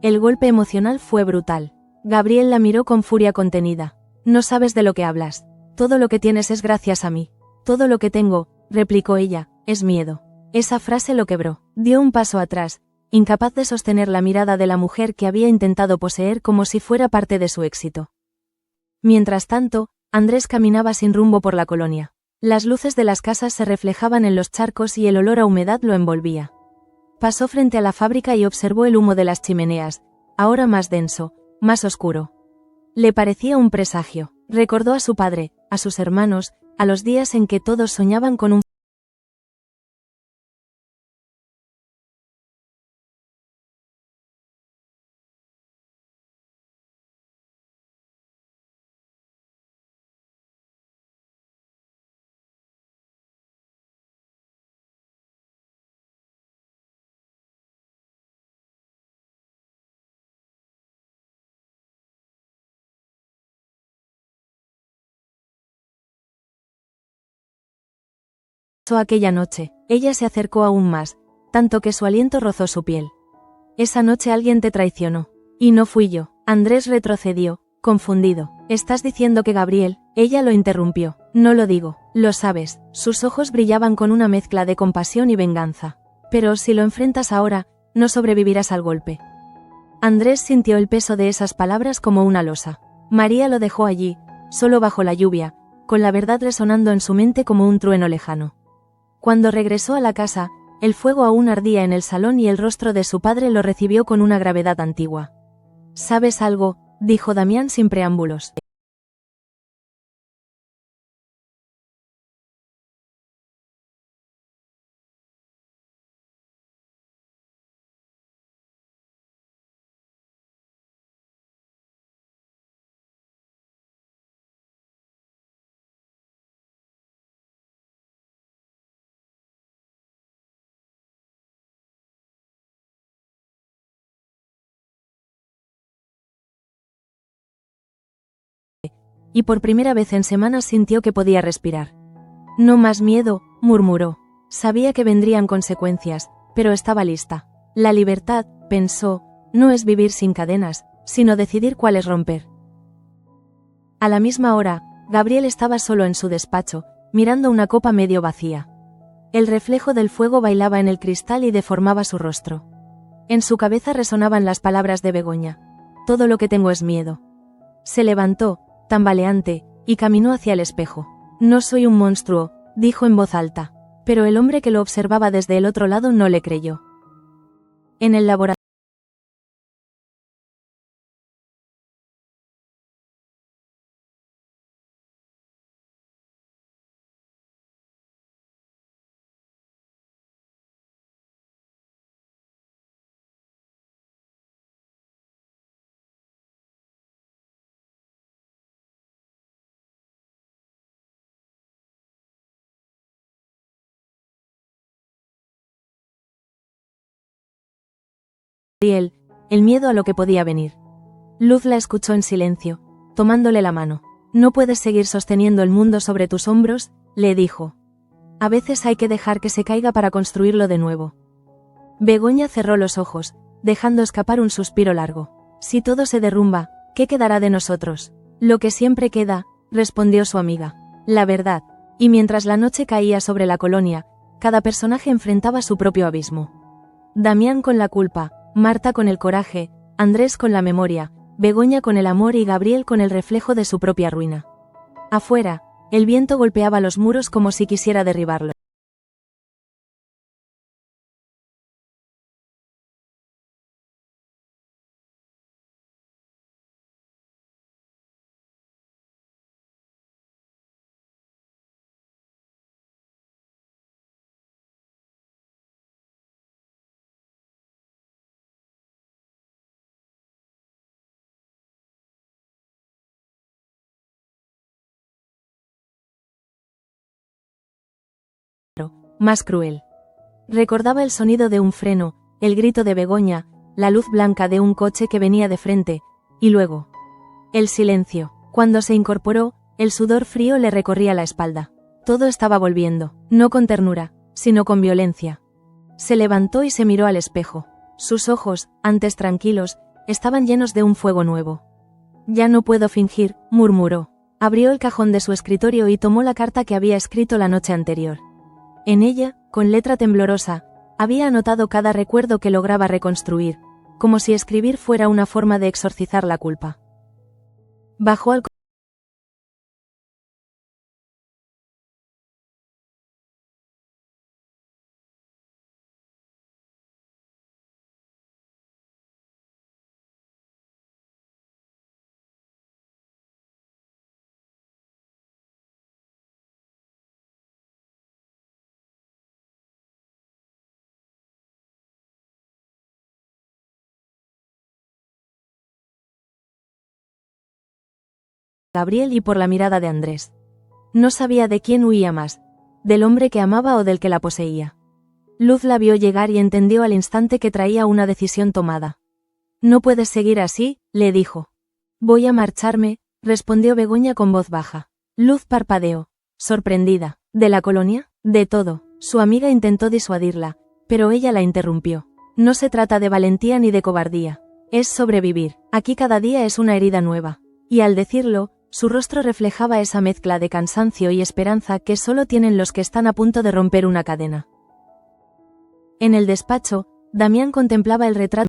El golpe emocional fue brutal. Gabriel la miró con furia contenida. No sabes de lo que hablas. Todo lo que tienes es gracias a mí. Todo lo que tengo, replicó ella, es miedo. Esa frase lo quebró. Dio un paso atrás, incapaz de sostener la mirada de la mujer que había intentado poseer como si fuera parte de su éxito. Mientras tanto, Andrés caminaba sin rumbo por la colonia. Las luces de las casas se reflejaban en los charcos y el olor a humedad lo envolvía. Pasó frente a la fábrica y observó el humo de las chimeneas, ahora más denso, más oscuro. Le parecía un presagio. Recordó a su padre, a sus hermanos, a los días en que todos soñaban con un aquella noche. Ella se acercó aún más, tanto que su aliento rozó su piel. Esa noche alguien te traicionó. Y no fui yo. Andrés retrocedió, confundido. ¿Estás diciendo que Gabriel? Ella lo interrumpió. No lo digo, lo sabes. Sus ojos brillaban con una mezcla de compasión y venganza. Pero si lo enfrentas ahora, no sobrevivirás al golpe. Andrés sintió el peso de esas palabras como una losa. María lo dejó allí, solo bajo la lluvia, con la verdad resonando en su mente como un trueno lejano. Cuando regresó a la casa, el fuego aún ardía en el salón y el rostro de su padre lo recibió con una gravedad antigua. ¿Sabes algo?, dijo Damián sin preámbulos. Y por primera vez en semanas sintió que podía respirar. No más miedo, murmuró. Sabía que vendrían consecuencias, pero estaba lista. La libertad, pensó, no es vivir sin cadenas, sino decidir cuáles romper. A la misma hora, Gabriel estaba solo en su despacho, mirando una copa medio vacía. El reflejo del fuego bailaba en el cristal y deformaba su rostro. En su cabeza resonaban las palabras de Begoña. Todo lo que tengo es miedo. Se levantó, tambaleante, y caminó hacia el espejo. No soy un monstruo, dijo en voz alta, pero el hombre que lo observaba desde el otro lado no le creyó. En el laboratorio Gabriel, el miedo a lo que podía venir. Luz la escuchó en silencio, tomándole la mano. No puedes seguir sosteniendo el mundo sobre tus hombros, le dijo. A veces hay que dejar que se caiga para construirlo de nuevo. Begoña cerró los ojos, dejando escapar un suspiro largo. Si todo se derrumba, ¿qué quedará de nosotros? Lo que siempre queda, respondió su amiga. La verdad. Y mientras la noche caía sobre la colonia, cada personaje enfrentaba su propio abismo. Damián con la culpa, Marta con el coraje, Andrés con la memoria, Begoña con el amor y Gabriel con el reflejo de su propia ruina. Afuera, el viento golpeaba los muros como si quisiera derribarlos. Más cruel. Recordaba el sonido de un freno, el grito de Begoña, la luz blanca de un coche que venía de frente, y luego el silencio. Cuando se incorporó, el sudor frío le recorría la espalda. Todo estaba volviendo, no con ternura, sino con violencia. Se levantó y se miró al espejo. Sus ojos, antes tranquilos, estaban llenos de un fuego nuevo. Ya no puedo fingir, murmuró. Abrió el cajón de su escritorio y tomó la carta que había escrito la noche anterior. En ella, con letra temblorosa, había anotado cada recuerdo que lograba reconstruir, como si escribir fuera una forma de exorcizar la culpa. Bajó al Gabriel y por la mirada de Andrés. No sabía de quién huía más, del hombre que amaba o del que la poseía. Luz la vio llegar y entendió al instante que traía una decisión tomada. No puedes seguir así, le dijo. Voy a marcharme, respondió Begoña con voz baja. Luz parpadeó, sorprendida. ¿De la colonia? De todo. Su amiga intentó disuadirla, pero ella la interrumpió. No se trata de valentía ni de cobardía. Es sobrevivir. Aquí cada día es una herida nueva. Y al decirlo, su rostro reflejaba esa mezcla de cansancio y esperanza que solo tienen los que están a punto de romper una cadena. En el despacho, Damián contemplaba el retrato.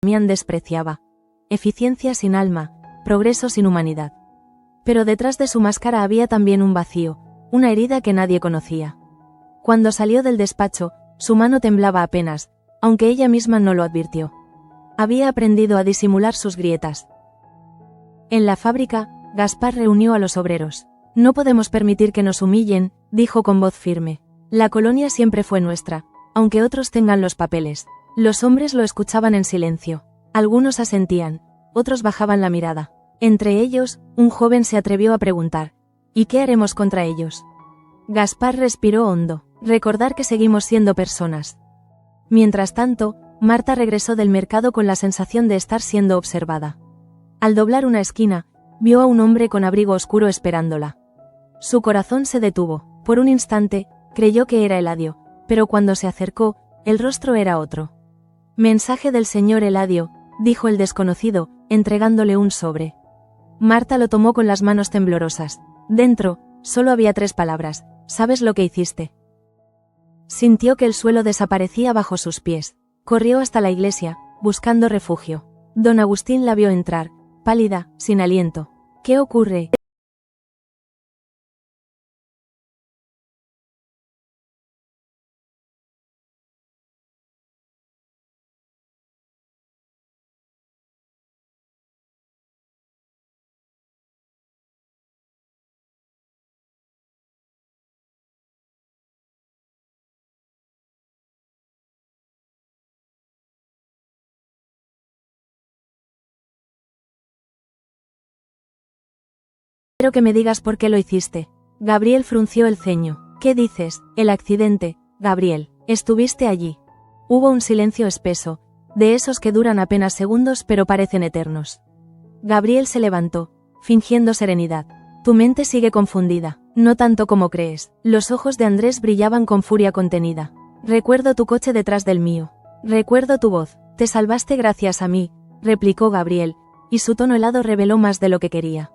Damián despreciaba. Eficiencia sin alma, progreso sin humanidad. Pero detrás de su máscara había también un vacío, una herida que nadie conocía. Cuando salió del despacho, su mano temblaba apenas, aunque ella misma no lo advirtió. Había aprendido a disimular sus grietas. En la fábrica, Gaspar reunió a los obreros. No podemos permitir que nos humillen, dijo con voz firme. La colonia siempre fue nuestra, aunque otros tengan los papeles. Los hombres lo escuchaban en silencio. Algunos asentían, otros bajaban la mirada. Entre ellos, un joven se atrevió a preguntar: ¿y qué haremos contra ellos? Gaspar respiró hondo. Recordar que seguimos siendo personas. Mientras tanto, Marta regresó del mercado con la sensación de estar siendo observada. Al doblar una esquina, vio a un hombre con abrigo oscuro esperándola. Su corazón se detuvo. Por un instante, creyó que era Eladio, pero cuando se acercó, el rostro era otro. «Mensaje del señor Eladio», dijo el desconocido, entregándole un sobre. Marta lo tomó con las manos temblorosas. Dentro, solo había 3 palabras: «¿Sabes lo que hiciste?». Sintió que el suelo desaparecía bajo sus pies. Corrió hasta la iglesia, buscando refugio. Don Agustín la vio entrar, pálida, sin aliento. «¿Qué ocurre?». Quiero que me digas por qué lo hiciste. Gabriel frunció el ceño. ¿Qué dices? El accidente, Gabriel. Estuviste allí. Hubo un silencio espeso, de esos que duran apenas segundos pero parecen eternos. Gabriel se levantó, fingiendo serenidad. Tu mente sigue confundida, no tanto como crees. Los ojos de Andrés brillaban con furia contenida. Recuerdo tu coche detrás del mío. Recuerdo tu voz. Te salvaste gracias a mí, replicó Gabriel, y su tono helado reveló más de lo que quería.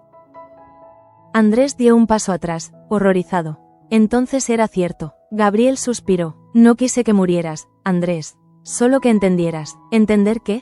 Andrés dio un paso atrás, horrorizado. Entonces era cierto. Gabriel suspiró. No quise que murieras, Andrés. Solo que entendieras. ¿Entender qué?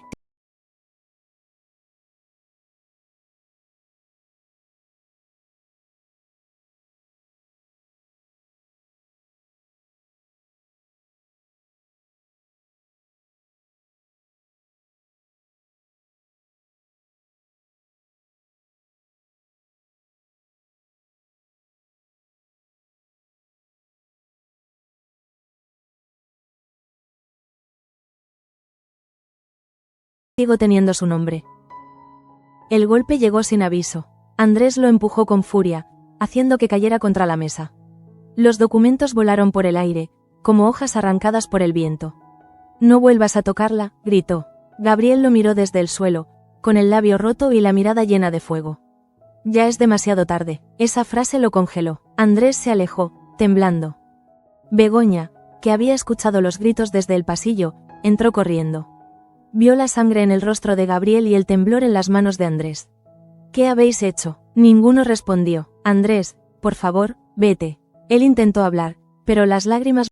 Sigo teniendo su nombre. El golpe llegó sin aviso. Andrés lo empujó con furia, haciendo que cayera contra la mesa. Los documentos volaron por el aire, como hojas arrancadas por el viento. No vuelvas a tocarla, gritó. Gabriel lo miró desde el suelo, con el labio roto y la mirada llena de fuego. Ya es demasiado tarde. Esa frase lo congeló. Andrés se alejó, temblando. Begoña, que había escuchado los gritos desde el pasillo, entró corriendo. Vio la sangre en el rostro de Gabriel y el temblor en las manos de Andrés. ¿Qué habéis hecho? Ninguno respondió. Andrés, por favor, vete. Él intentó hablar, pero las lágrimas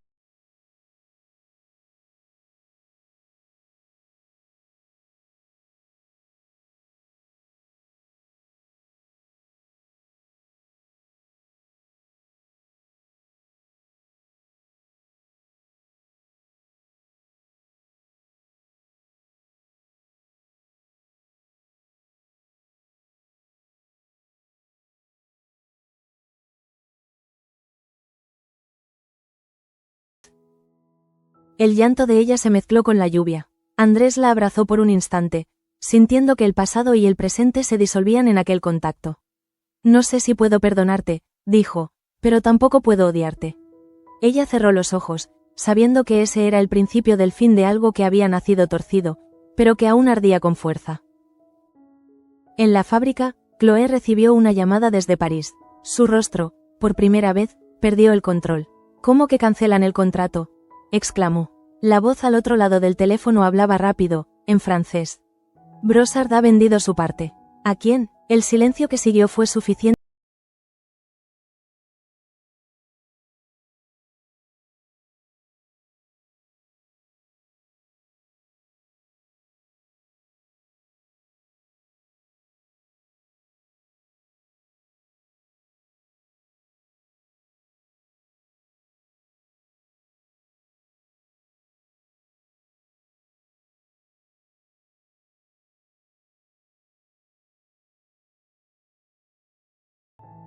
El llanto de ella se mezcló con la lluvia. Andrés la abrazó por un instante, sintiendo que el pasado y el presente se disolvían en aquel contacto. No sé si puedo perdonarte, dijo, pero tampoco puedo odiarte. Ella cerró los ojos, sabiendo que ese era el principio del fin de algo que había nacido torcido, pero que aún ardía con fuerza. En la fábrica, Chloé recibió una llamada desde París. Su rostro, por primera vez, perdió el control. ¿Cómo que cancelan el contrato?, exclamó. La voz al otro lado del teléfono hablaba rápido, en francés. Brossard ha vendido su parte. ¿A quién? El silencio que siguió fue suficiente.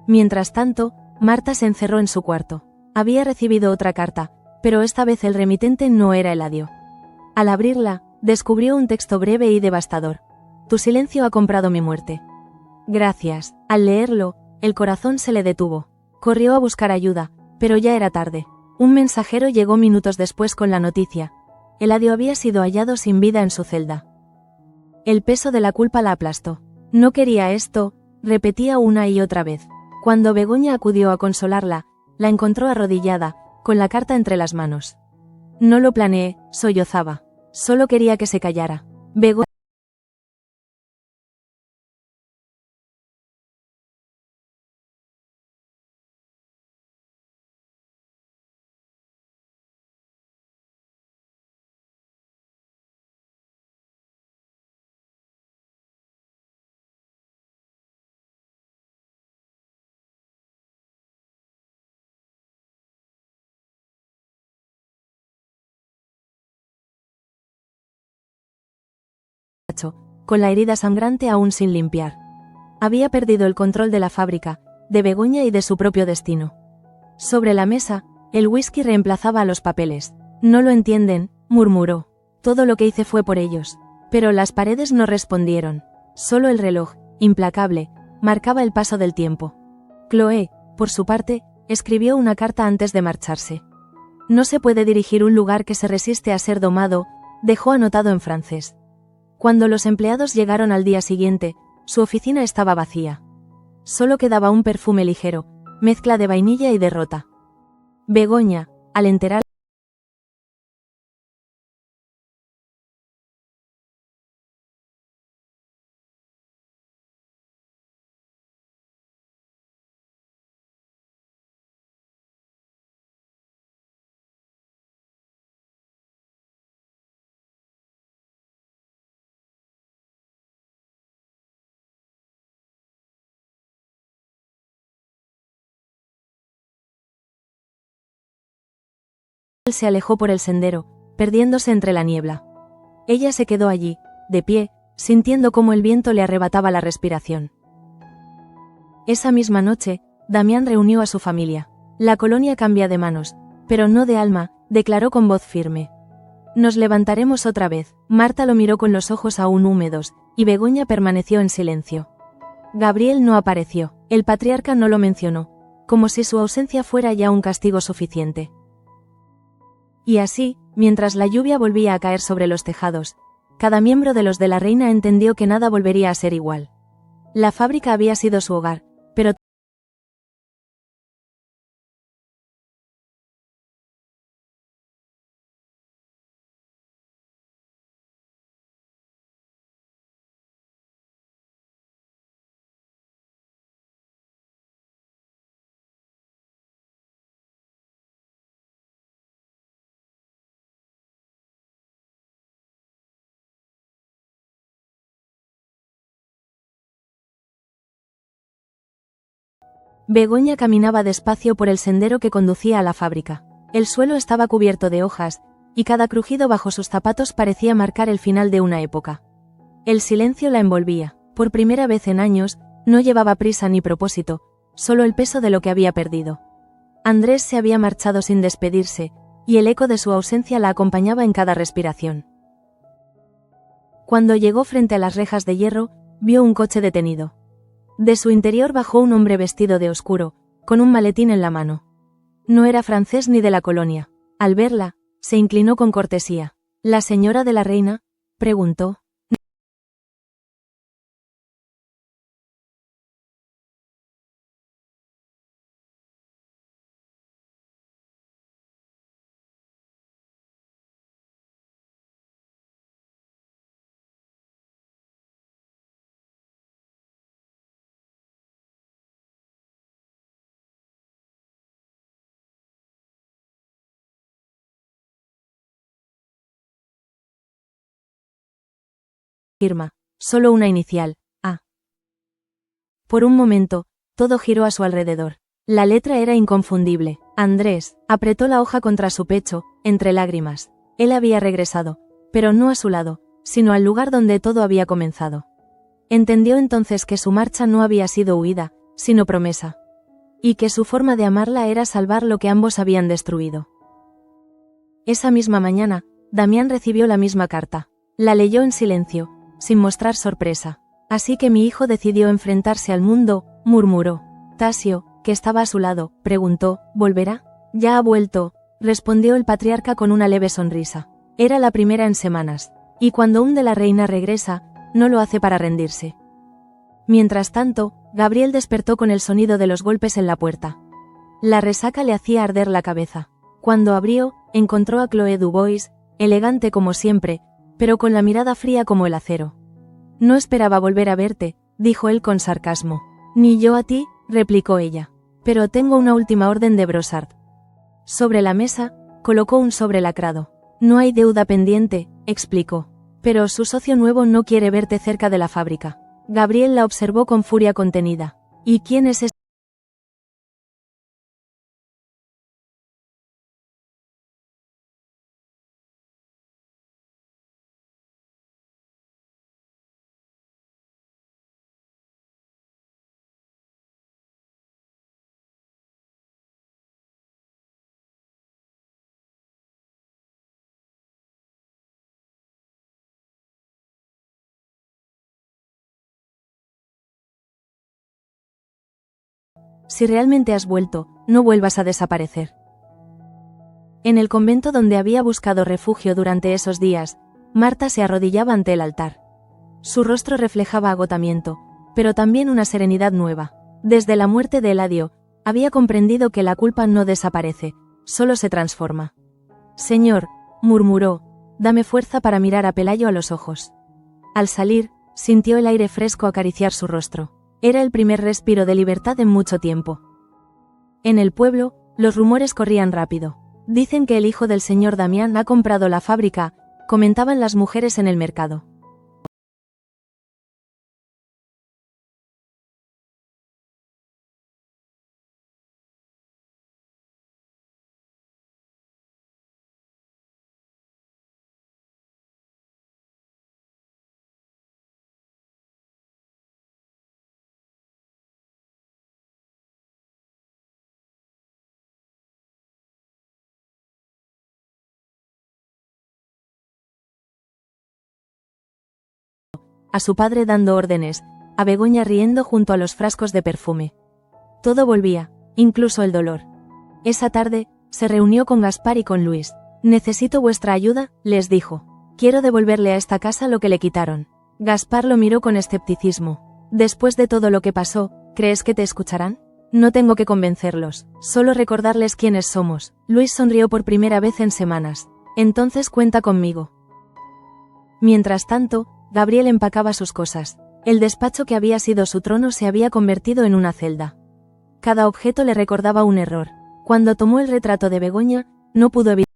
Mientras tanto, Marta se encerró en su cuarto. Había recibido otra carta, pero esta vez el remitente no era Eladio. Al abrirla, descubrió un texto breve y devastador. Tu silencio ha comprado mi muerte. Gracias. Al leerlo, el corazón se le detuvo. Corrió a buscar ayuda, pero ya era tarde. Un mensajero llegó minutos después con la noticia. Eladio había sido hallado sin vida en su celda. El peso de la culpa la aplastó. No quería esto, repetía una y otra vez. Cuando Begoña acudió a consolarla, la encontró arrodillada, con la carta entre las manos. No lo planeé, sollozaba. Solo quería que se callara. Begoña con la herida sangrante aún sin limpiar. Había perdido el control de la fábrica, de Begoña y de su propio destino. Sobre la mesa, el whisky reemplazaba a los papeles. No lo entienden, murmuró. Todo lo que hice fue por ellos. Pero las paredes no respondieron. Solo el reloj, implacable, marcaba el paso del tiempo. Chloé, por su parte, escribió una carta antes de marcharse. No se puede dirigir un lugar que se resiste a ser domado, dejó anotado en francés. Cuando los empleados llegaron al día siguiente, su oficina estaba vacía. Solo quedaba un perfume ligero, mezcla de vainilla y de rota. Begoña, al enterarse, se alejó por el sendero, perdiéndose entre la niebla. Ella se quedó allí, de pie, sintiendo cómo el viento le arrebataba la respiración. Esa misma noche, Damián reunió a su familia. La colonia cambia de manos, pero no de alma, declaró con voz firme. Nos levantaremos otra vez. Marta lo miró con los ojos aún húmedos, y Begoña permaneció en silencio. Gabriel no apareció. El patriarca no lo mencionó, como si su ausencia fuera ya un castigo suficiente. Y así, mientras la lluvia volvía a caer sobre los tejados, cada miembro de los de la reina entendió que nada volvería a ser igual. La fábrica había sido su hogar, pero Begoña caminaba despacio por el sendero que conducía a la fábrica. El suelo estaba cubierto de hojas, y cada crujido bajo sus zapatos parecía marcar el final de una época. El silencio la envolvía. Por primera vez en años, no llevaba prisa ni propósito, solo el peso de lo que había perdido. Andrés se había marchado sin despedirse, y el eco de su ausencia la acompañaba en cada respiración. Cuando llegó frente a las rejas de hierro, vio un coche detenido. De su interior bajó un hombre vestido de oscuro, con un maletín en la mano. No era francés ni de la colonia. Al verla, se inclinó con cortesía. ¿La señora de la reina?, preguntó. Firma, solo una inicial, A. Por un momento, todo giró a su alrededor. La letra era inconfundible. Andrés apretó la hoja contra su pecho, entre lágrimas. Él había regresado, pero no a su lado, sino al lugar donde todo había comenzado. Entendió entonces que su marcha no había sido huida, sino promesa. Y que su forma de amarla era salvar lo que ambos habían destruido. Esa misma mañana, Damián recibió la misma carta. La leyó en silencio, sin mostrar sorpresa. Así que mi hijo decidió enfrentarse al mundo, murmuró. Tasio, que estaba a su lado, preguntó, ¿volverá? Ya ha vuelto, respondió el patriarca con una leve sonrisa. Era la primera en semanas. Y cuando un de la reina regresa, no lo hace para rendirse. Mientras tanto, Gabriel despertó con el sonido de los golpes en la puerta. La resaca le hacía arder la cabeza. Cuando abrió, encontró a Chloé Dubois, elegante como siempre, pero con la mirada fría como el acero. No esperaba volver a verte, dijo él con sarcasmo. Ni yo a ti, replicó ella. Pero tengo una última orden de Brossard. Sobre la mesa, colocó un sobre lacrado. No hay deuda pendiente, explicó. Pero su socio nuevo no quiere verte cerca de la fábrica. Gabriel la observó con furia contenida. ¿Y quién es ese? Si realmente has vuelto, no vuelvas a desaparecer. En el convento donde había buscado refugio durante esos días, Marta se arrodillaba ante el altar. Su rostro reflejaba agotamiento, pero también una serenidad nueva. Desde la muerte de Eladio, había comprendido que la culpa no desaparece, solo se transforma. Señor, murmuró, dame fuerza para mirar a Pelayo a los ojos. Al salir, sintió el aire fresco acariciar su rostro. Era el primer respiro de libertad en mucho tiempo. En el pueblo, los rumores corrían rápido. Dicen que el hijo del señor Damián ha comprado la fábrica, comentaban las mujeres en el mercado. A su padre dando órdenes, a Begoña riendo junto a los frascos de perfume. Todo volvía, incluso el dolor. Esa tarde, se reunió con Gaspar y con Luis. Necesito vuestra ayuda, les dijo. Quiero devolverle a esta casa lo que le quitaron. Gaspar lo miró con escepticismo. Después de todo lo que pasó, ¿crees que te escucharán? No tengo que convencerlos, solo recordarles quiénes somos. Luis sonrió por primera vez en semanas. Entonces cuenta conmigo. Mientras tanto, Gabriel empacaba sus cosas. El despacho que había sido su trono se había convertido en una celda. Cada objeto le recordaba un error. Cuando tomó el retrato de Begoña, no pudo evitar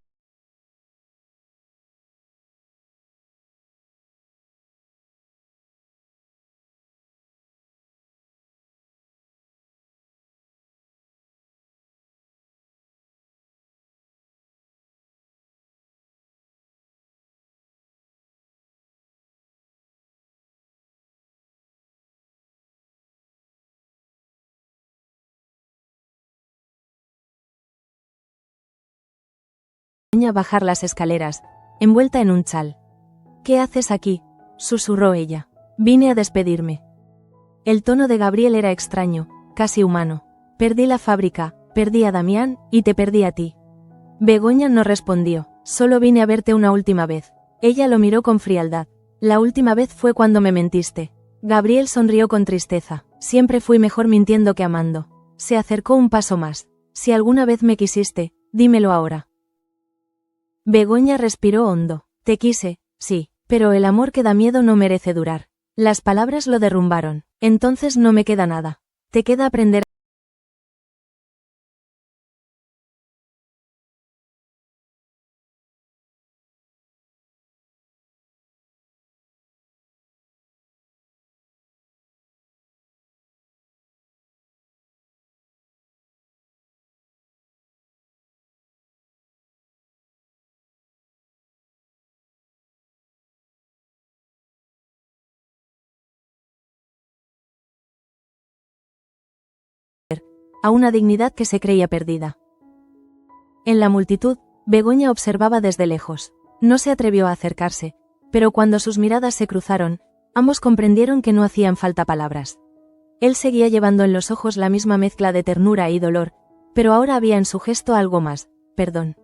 bajar las escaleras, envuelta en un chal. ¿Qué haces aquí?, susurró ella. Vine a despedirme. El tono de Gabriel era extraño, casi humano. Perdí la fábrica, perdí a Damián, y te perdí a ti. Begoña no respondió. Solo vine a verte una última vez. Ella lo miró con frialdad. La última vez fue cuando me mentiste. Gabriel sonrió con tristeza. Siempre fui mejor mintiendo que amando. Se acercó un paso más. Si alguna vez me quisiste, dímelo ahora. Begoña respiró hondo. Te quise, sí, pero el amor que da miedo no merece durar. Las palabras lo derrumbaron. Entonces no me queda nada. Te queda aprender a una dignidad que se creía perdida. En la multitud, Begoña observaba desde lejos. No se atrevió a acercarse, pero cuando sus miradas se cruzaron, ambos comprendieron que no hacían falta palabras. Él seguía llevando en los ojos la misma mezcla de ternura y dolor, pero ahora había en su gesto algo más, perdón.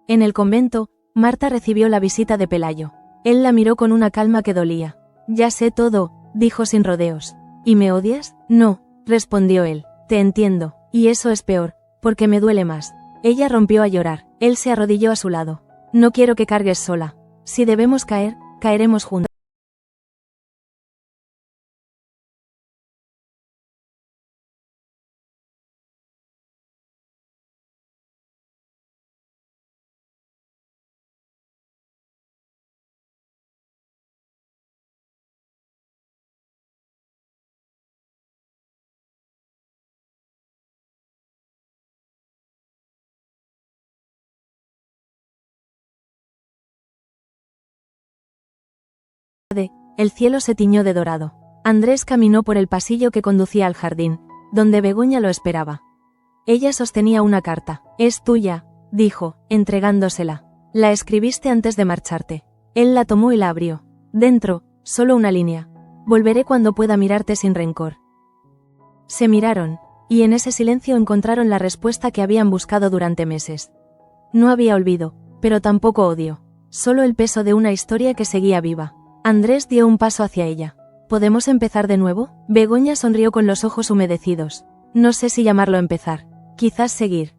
En el convento, Marta recibió la visita de Pelayo. Él la miró con una calma que dolía. Ya sé todo, dijo sin rodeos. ¿Y me odias? No, respondió él. Te entiendo, y eso es peor, porque me duele más. Ella rompió a llorar. Él se arrodilló a su lado. No quiero que cargues sola. Si debemos caer, caeremos juntos. El cielo se tiñó de dorado. Andrés caminó por el pasillo que conducía al jardín, donde Begoña lo esperaba. Ella sostenía una carta. Es tuya, dijo, entregándosela. La escribiste antes de marcharte. Él la tomó y la abrió. Dentro, solo una línea. Volveré cuando pueda mirarte sin rencor. Se miraron, y en ese silencio encontraron la respuesta que habían buscado durante meses. No había olvido, pero tampoco odio. Solo el peso de una historia que seguía viva. Andrés dio un paso hacia ella. ¿Podemos empezar de nuevo? Begoña sonrió con los ojos humedecidos. No sé si llamarlo empezar. Quizás seguir.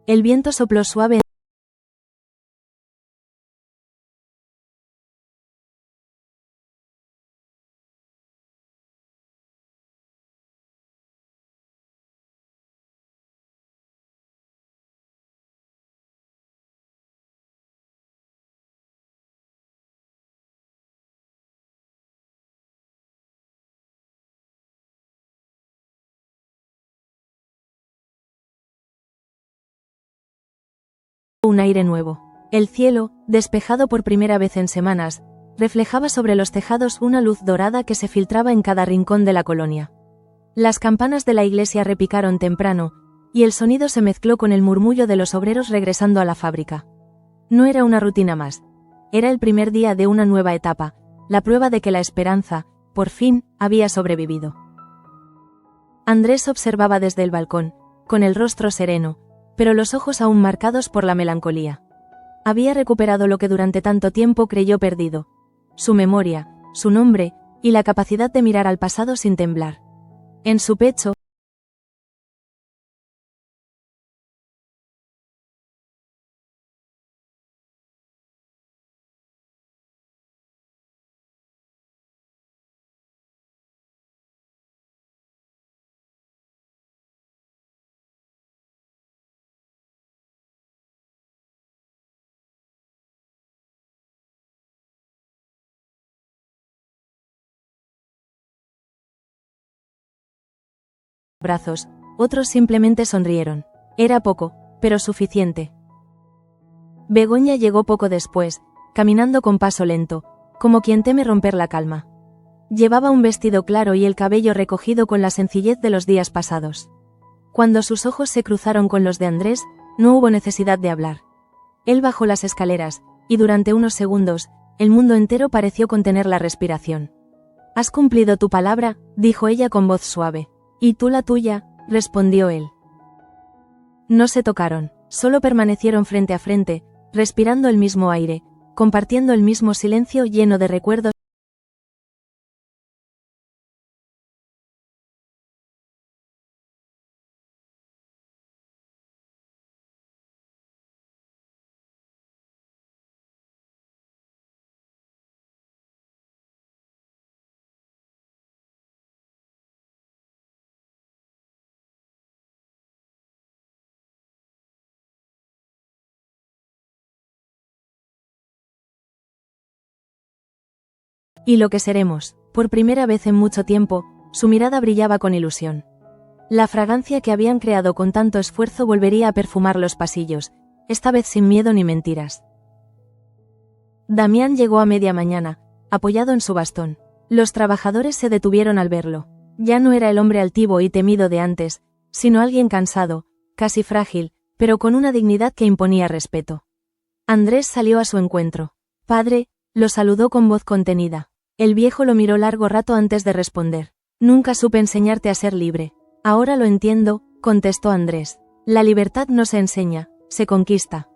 El viento sopló suave. Un aire nuevo. El cielo, despejado por primera vez en semanas, reflejaba sobre los tejados una luz dorada que se filtraba en cada rincón de la colonia. Las campanas de la iglesia repicaron temprano, y el sonido se mezcló con el murmullo de los obreros regresando a la fábrica. No era una rutina más. Era el primer día de una nueva etapa, la prueba de que la esperanza, por fin, había sobrevivido. Andrés observaba desde el balcón, con el rostro sereno, pero los ojos aún marcados por la melancolía. Había recuperado lo que durante tanto tiempo creyó perdido: su memoria, su nombre, y la capacidad de mirar al pasado sin temblar. En su pecho, brazos, otros simplemente sonrieron. Era poco, pero suficiente. Begoña llegó poco después, caminando con paso lento, como quien teme romper la calma. Llevaba un vestido claro y el cabello recogido con la sencillez de los días pasados. Cuando sus ojos se cruzaron con los de Andrés, no hubo necesidad de hablar. Él bajó las escaleras, y durante unos segundos, el mundo entero pareció contener la respiración. Has cumplido tu palabra, dijo ella con voz suave. Y tú la tuya, respondió él. No se tocaron, solo permanecieron frente a frente, respirando el mismo aire, compartiendo el mismo silencio lleno de recuerdos. Y lo que seremos. Por primera vez en mucho tiempo, su mirada brillaba con ilusión. La fragancia que habían creado con tanto esfuerzo volvería a perfumar los pasillos, esta vez sin miedo ni mentiras. Damián llegó a media mañana, apoyado en su bastón. Los trabajadores se detuvieron al verlo. Ya no era el hombre altivo y temido de antes, sino alguien cansado, casi frágil, pero con una dignidad que imponía respeto. Andrés salió a su encuentro. Padre, lo saludó con voz contenida. El viejo lo miró largo rato antes de responder. Nunca supe enseñarte a ser libre. Ahora lo entiendo, contestó Andrés. La libertad no se enseña, se conquista.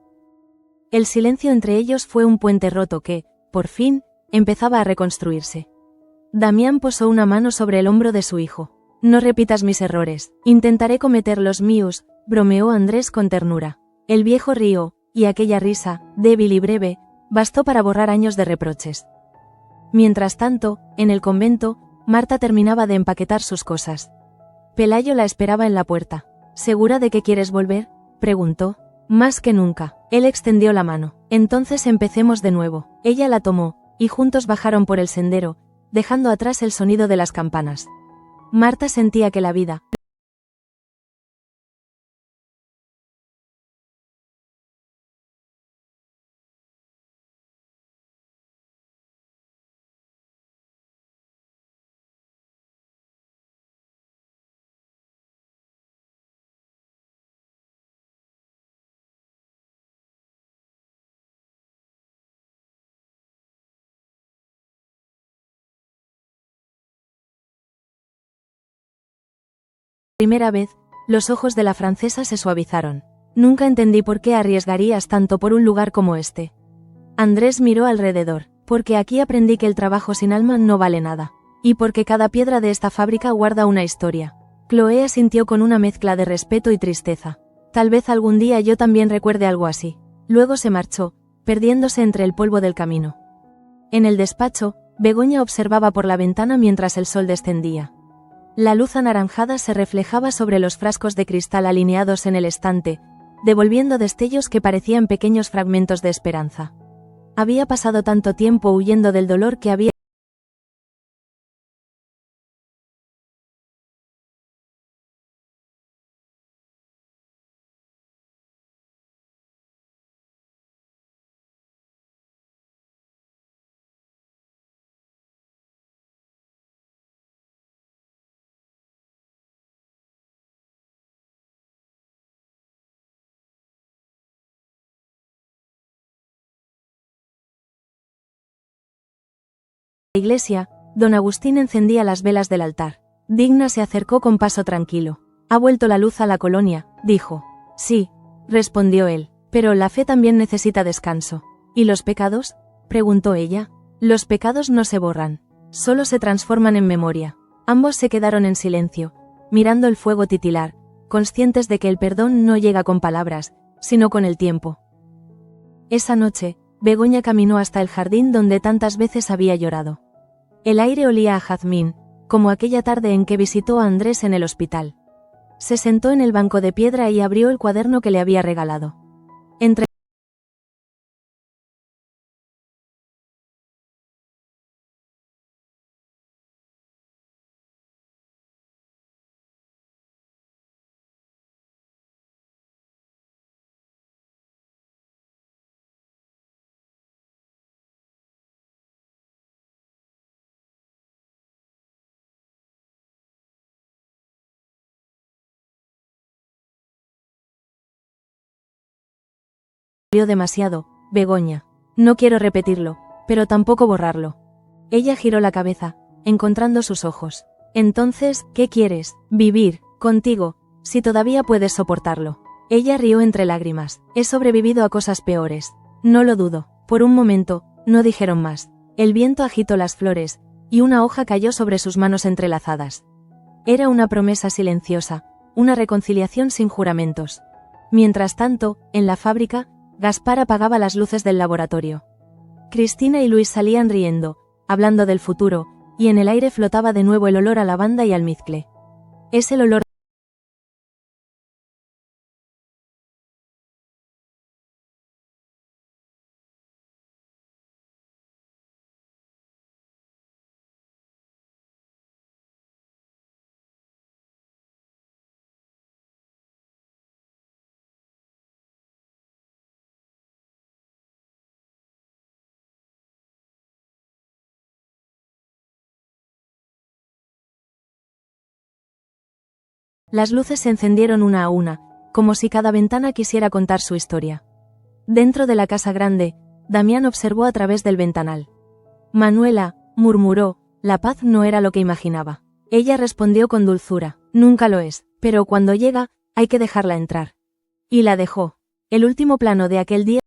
El silencio entre ellos fue un puente roto que, por fin, empezaba a reconstruirse. Damián posó una mano sobre el hombro de su hijo. No repitas mis errores, intentaré cometer los míos, bromeó Andrés con ternura. El viejo rió, y aquella risa, débil y breve, bastó para borrar años de reproches. Mientras tanto, en el convento, Marta terminaba de empaquetar sus cosas. Pelayo la esperaba en la puerta. ¿Segura de que quieres volver?, preguntó. Más que nunca. Él extendió la mano. Entonces empecemos de nuevo. Ella la tomó, y juntos bajaron por el sendero, dejando atrás el sonido de las campanas. Marta sentía que la vida, primera vez, los ojos de la francesa se suavizaron. Nunca entendí por qué arriesgarías tanto por un lugar como este. Andrés miró alrededor. Porque aquí aprendí que el trabajo sin alma no vale nada. Y porque cada piedra de esta fábrica guarda una historia. Chloe asintió con una mezcla de respeto y tristeza. Tal vez algún día yo también recuerde algo así. Luego se marchó, perdiéndose entre el polvo del camino. En el despacho, Begoña observaba por la ventana mientras el sol descendía. La luz anaranjada se reflejaba sobre los frascos de cristal alineados en el estante, devolviendo destellos que parecían pequeños fragmentos de esperanza. Había pasado tanto tiempo huyendo del dolor que había la iglesia. Don Agustín encendía las velas del altar. Digna se acercó con paso tranquilo. Ha vuelto la luz a la colonia, dijo. Sí, respondió él, pero la fe también necesita descanso. ¿Y los pecados?, preguntó ella. Los pecados no se borran, solo se transforman en memoria. Ambos se quedaron en silencio, mirando el fuego titilar, conscientes de que el perdón no llega con palabras, sino con el tiempo. Esa noche, Begoña caminó hasta el jardín donde tantas veces había llorado. El aire olía a jazmín, como aquella tarde en que visitó a Andrés en el hospital. Se sentó en el banco de piedra y abrió el cuaderno que le había regalado. Entre demasiado, Begoña. No quiero repetirlo, pero tampoco borrarlo. Ella giró la cabeza, encontrando sus ojos. Entonces, ¿qué quieres? Vivir, contigo, si todavía puedes soportarlo. Ella rió entre lágrimas. He sobrevivido a cosas peores. No lo dudo. Por un momento, no dijeron más. El viento agitó las flores, y una hoja cayó sobre sus manos entrelazadas. Era una promesa silenciosa, una reconciliación sin juramentos. Mientras tanto, en la fábrica, Gaspar apagaba las luces del laboratorio. Cristina y Luis salían riendo, hablando del futuro, y en el aire flotaba de nuevo el olor a lavanda y almizcle. Es el olor Las luces se encendieron una a una, como si cada ventana quisiera contar su historia. Dentro de la casa grande, Damián observó a través del ventanal. Manuela, murmuró, la paz no era lo que imaginaba. Ella respondió con dulzura, nunca lo es, pero cuando llega, hay que dejarla entrar. Y la dejó. El último plano de aquel día